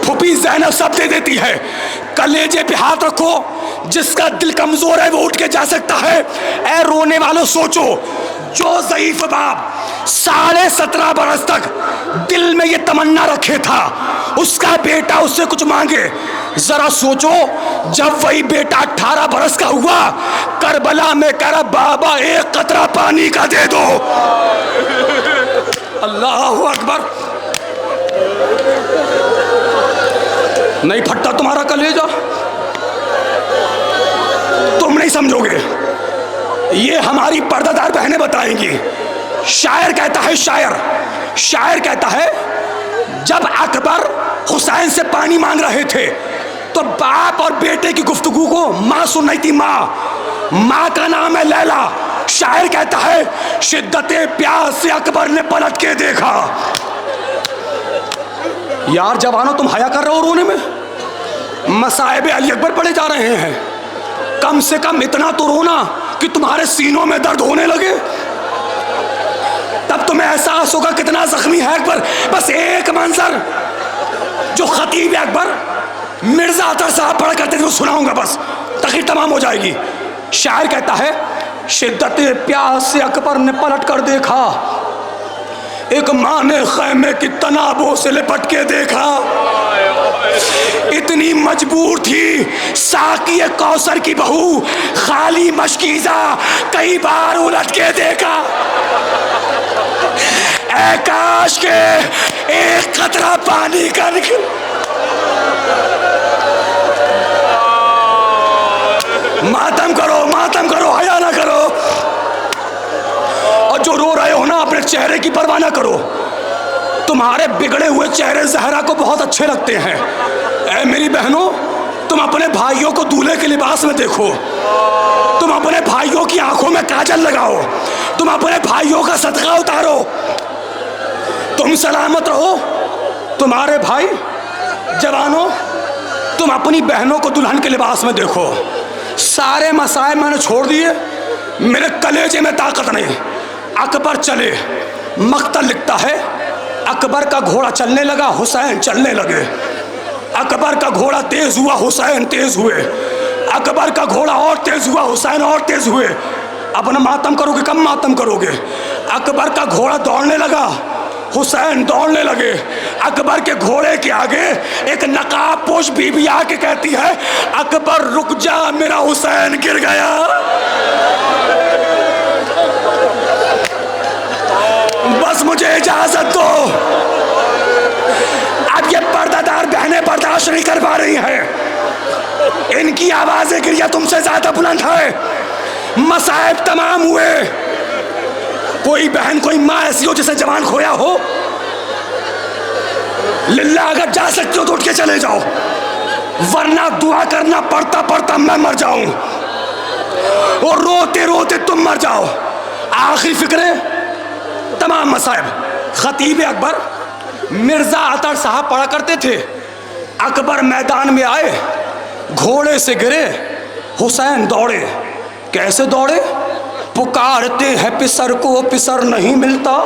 پھوپھی زینب سب دے دیتی ہے۔ کلیجے پہ ہاتھ رکھو، جس کا دل کمزور ہے وہ اٹھ کے جا سکتا ہے۔ اے رونے والوں سوچو، جو ضعیف باپ 17.5 برس تک دل میں یہ تمنا رکھے تھا اس کا بیٹا اس سے کچھ مانگے، ذرا سوچو جب وہی بیٹا 18 برس کا ہوا، کربلا میں کہہ رہا، بابا 1 قطرہ پانی کا دے دو۔ اللہ اکبر۔ نہیں پھٹتا تمہارا کلیجہ؟ تم نہیں سمجھو گے، یہ ہماری پردہ دار بہنیں بتائیں گی۔ شاعر کہتا ہے، شاعر کہتا ہے، جب اکبر حسین سے پانی مانگ رہے تھے تو باپ اور بیٹے کی گفتگو کو ماں سن رہی تھی، ماں کا نام ہے لیلا۔ شاعر کہتا ہے، شدت پیاس سے اکبر نے پلٹ کے دیکھا۔ یار جوانوں تم حیا کر رہے ہو رونے میں؟ مصائب علی اکبر پڑے جا رہے ہیں، کم سے کم اتنا تو رونا کہ تمہارے سینوں میں درد ہونے لگے، تب تمہیں احساس ہوگا کتنا زخمی ہے اکبر۔ بس ایک منظر جو خطیب اکبر مرزا اطہر صاحب پڑھا کرتے تھے وہ سناؤں گا، بس تقریر تمام ہو جائے گی۔ شاعر کہتا ہے، شدت پیاس سے اکبر نے پلٹ کر دیکھا، ایک ماں نے خیمے کی تنابوں سے لپٹ کے دیکھا، اتنی مجبور تھی ساقی کوثر کی بہو، خالی مشکیزہ کئی بار الٹ کے دیکھا، اے کاش کے 1 قطرہ پانی کا نکل۔ ماتم کرو، حیا نہ کرو، اور جو رو رہے ہو نا اپنے چہرے کی پرواہ نہ کرو، تمہارے بگڑے ہوئے چہرے زہرا کو بہت اچھے لگتے ہیں۔ اے میری بہنوں، تم اپنے بھائیوں کو دولہے کے لباس میں دیکھو، تم اپنے بھائیوں کی آنکھوں میں کاجل لگاؤ، تم اپنے بھائیوں کا صدقہ اتارو، تم سلامت رہو۔ تمہارے بھائی جوانوں، تم اپنی بہنوں کو دلہن کے لباس میں دیکھو۔ سارے مسائل میں نے چھوڑ دیے، میرے کلیجے میں طاقت نہیں۔ اکبر چلے، مقتل لکھتا ہے، اکبر کا گھوڑا چلنے لگا، حسین چلنے لگے، اکبر کا گھوڑا تیز ہوا، حسین تیز ہوئے، اکبر کا گھوڑا اور تیز ہوا، حسین اور تیز ہوئے۔ اب نہ ماتم کرو گے، کم ماتم کرو گے۔ اکبر کا گھوڑا دوڑنے لگا، حسین دوڑنے لگے، اکبر کے گھوڑے کے آگے ایک نقاب پوش بی بی آ کے کہتی ہے، اکبر رک جا میرا حسین گر گیا۔ بس مجھے اجازت دو، اب یہ پردہ دار بہنیں برداشت نہیں کر پا رہی ہیں، ان کی آوازیں گریہ تم سے زیادہ بلند ہے۔ مصائب تمام ہوئے، کوئی بہن کوئی ماں ایسی ہو جسے جوان کھویا ہو، للہ اگر جا سکتے ہو تو اٹھ کے چلے جاؤ، ورنہ دعا کرنا پڑتا پڑتا میں مر جاؤں اور روتے روتے تم مر جاؤ. آخری فکرے تمام مصائب. خطیب اکبر مرزا عطر صاحب پڑھا کرتے تھے. اکبر میدان میں آئے, گھوڑے سے گرے, حسین دوڑے. کیسے دوڑے؟ پکارتے ہیں پسر کو, پسر نہیں ملتا.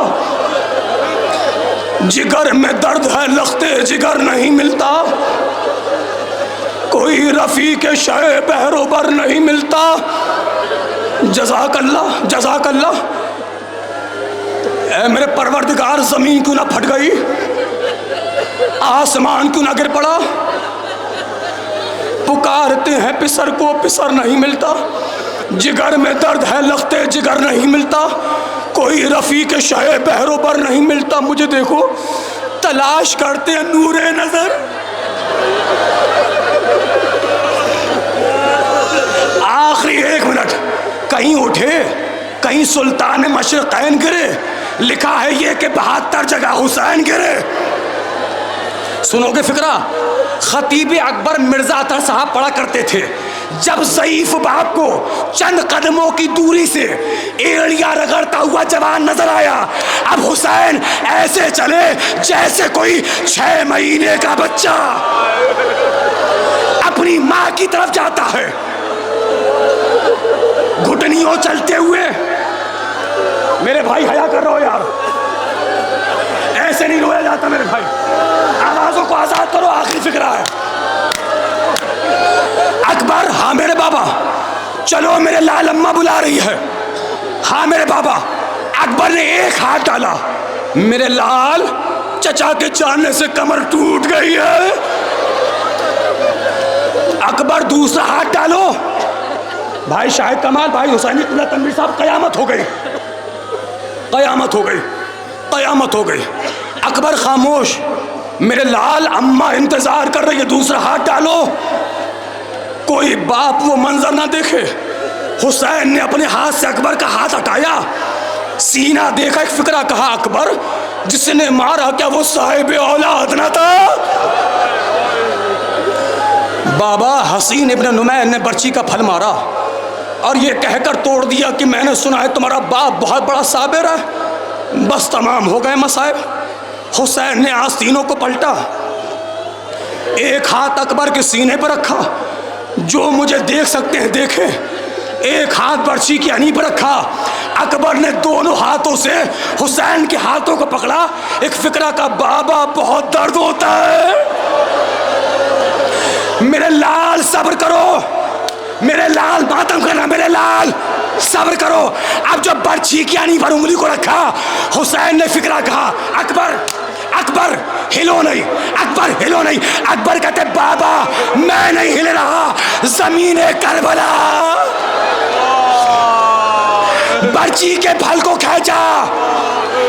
جگر میں درد ہے لختے جگر نہیں ملتا. کوئی رفیق شہ بہرو بر نہیں ملتا. جزاک اللہ, جزاک اللہ. اے میرے پروردگار, زمین کیوں نہ پھٹ گئی, آسمان کیوں نہ گر پڑا. پکارتے ہیں پسر کو, پسر نہیں ملتا. جگر میں درد ہے لختے جگر نہیں ملتا. کوئی رفیق شہ بہرو بر نہیں ملتا. مجھے دیکھو تلاش کرتے ہیں نور نظر. آخری 1 منٹ, کہیں اٹھے, کہیں سلطان مشرقین گرے. لکھا ہے یہ کہ 72 جگہ حسین گرے. سنو گے فکرہ؟ خطیب اکبر مرزا عطر صاحب پڑھا کرتے تھے. جب ضعیف باپ کو چند قدموں کی دوری سے ایڑیاں رگڑتا ہوا جوان نظر آیا, اب حسین ایسے چلے جیسے کوئی 6 مہینے کا بچہ اپنی ماں کی طرف جاتا ہے. گھٹنیوں چلتے ہوئے. میرے بھائی حیا کر رہے ہو یار, ایسے نہیں رویا جاتا میرے بھائی. آوازوں کو آزاد کرو, آخری فکرہ ہے. اکبر, ہاں میرے بابا, چلو میرے لال اماں بلا رہی ہے. ہاں میرے بابا. اکبر نے ایک ہاتھ ڈالا. میرے لال, چچا کے جانے سے کمر ٹوٹ گئی ہے. اکبر دوسرا ہاتھ ڈالو. بھائی شاہد کمال, بھائی حسینی قلعہ تنویر صاحب, قیامت ہو گئی, قیامت ہو گئی, قیامت ہو گئی. اکبر خاموش. میرے لال, اماں انتظار کر رہی ہے, دوسرا ہاتھ ڈالو. کوئی باپ وہ منظر نہ دیکھے. حسین نے اپنے ہاتھ سے اکبر کا ہاتھ ہٹایا, سینہ دیکھا, ایک فکرہ کہا, اکبر جس نے مارا کیا وہ صاحب اولاد نہ تھا؟ بابا, حسین ابن نمیر نے برچی کا پھل مارا اور یہ کہہ کر توڑ دیا کہ میں نے سنا ہے تمہارا باپ بہت بڑا صابر ہے. بس تمام ہو گئے مصائب. حسین نے آستینوں کو پلٹا, ایک ہاتھ اکبر کے سینے پر رکھا, جو مجھے دیکھ سکتے ہیں دیکھیں. ایک ہاتھ برچی کی ہنی پر رکھا. اکبر نے دونوں ہاتھوں سے حسین کے ہاتھوں کو پکڑا. ایک فکرہ کا, بابا بہت درد ہوتا ہے. میرے لال صبر کرو, میرے لال ماتم کرنا, میرے لال صبر کرو. اب جب برچی کی ہنی پر انگلی کو رکھا, حسین نے فکرہ کہا, اکبر, اکبر ہلو نہیں, اکبر ہلو نہیں. اکبر کہتے, بابا میں نہیں ہل رہا, زمین کربلا. برچی کے پھل کو کھینچا.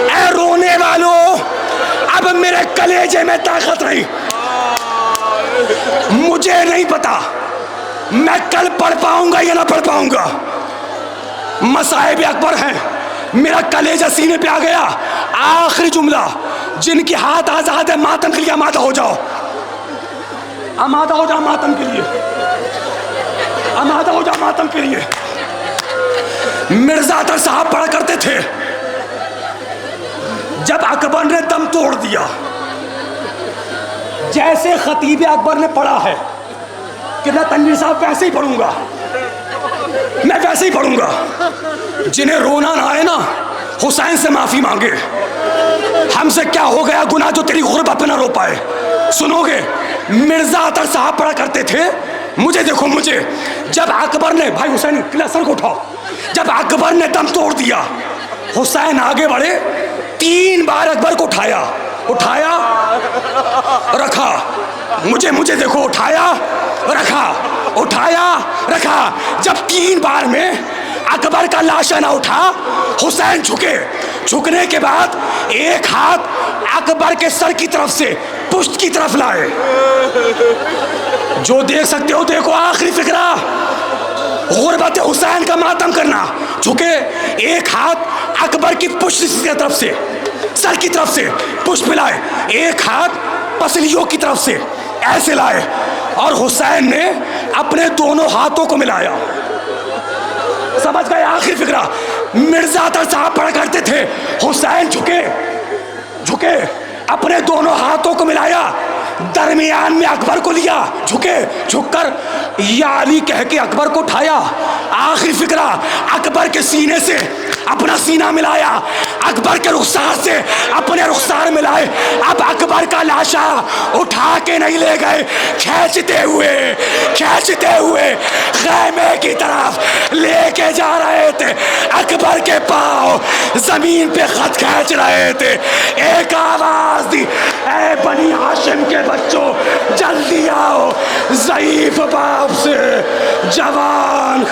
اے رونے والوں, اب میرے کلیجے میں طاقت نہیں. مجھے نہیں پتا میں کل پڑھ پاؤں گا یا نہ پڑھ پاؤں گا. مصائب اکبر ہیں. میرا کلیجہ سینے پہ آ گیا. آخری جملہ, جن کے ہاتھ آزاد ہے ماتم کے لیے آمادہ ہو جاؤ, آمادہ ہو جاؤ ماتم کے لیے, آمادہ ہو جاؤ ماتم کے لیے. مرزا عطر صاحب پڑھا کرتے تھے, جب اکبر نے دم توڑ دیا, جیسے خطیب اکبر نے پڑھا ہے کہ میں تنویر صاحب ویسے ہی پڑھوں گا, میں ویسے ہی پڑھوں گا. جنہیں رونا نہ آئے نا, حسین سے معافی مانگے. ہم سے کیا ہو گیا گناہ جو تیری غربت پہ نہ رو پائے. سنو گے, مرزا عطر صاحب پڑھا کرتے تھے, مجھے دیکھو مجھے, جب اکبر نے, بھائی حسین سر کو اٹھاؤ, جب اکبر نے دم توڑ دیا, حسین آگے بڑھے, 3 بار اکبر کو اٹھایا, اٹھایا رکھا. مجھے دیکھو, اٹھایا رکھا, اٹھایا رکھا. جب 3 بار میں اکبر کا لاشا نہ اٹھا, حسین جھکے. جھکنے کے بعد ایک ہاتھ اکبر کے سر کی طرف سے پشت کی طرف لائے. جو دیکھ سکتے ہو دیکھو. آخری فکرہ, غربت حسین کا ماتم کرنا. جھکے, ایک ہاتھ اکبر کی پشت کی طرف سے, سر کی طرف سے پشت پہ لائے, ایک ہاتھ پسلیوں کی طرف سے. ایسے لائے اور حسین نے اپنے دونوں ہاتھوں کو ملایا. سمجھ گئے آخری فکرہ؟ مرزا تر صاحب پڑھا کرتے تھے حسین جھکے اپنے دونوں ہاتھوں کو ملایا, درمیان میں اکبر کو لیا, جھک کر یا علی کہہ کے اکبر کو اٹھایا. آخری فکرہ اکبر کے سینے سے اپنا سینہ ملایا, اکبر کے رخسار سے اپنے رخسار ملائے. اب اکبر کا لاشا اٹھا کے نہیں لے گئے, کھینچتے ہوئے خیمے کی طرف لے کے جا رہے تھے. اکبر کے پاؤں زمین پہ خط کھینچ رہے تھے. ایک آواز دی, اے بنی ہاشم کے بچوں جلدی آؤ, ضعیف باپ سے جوان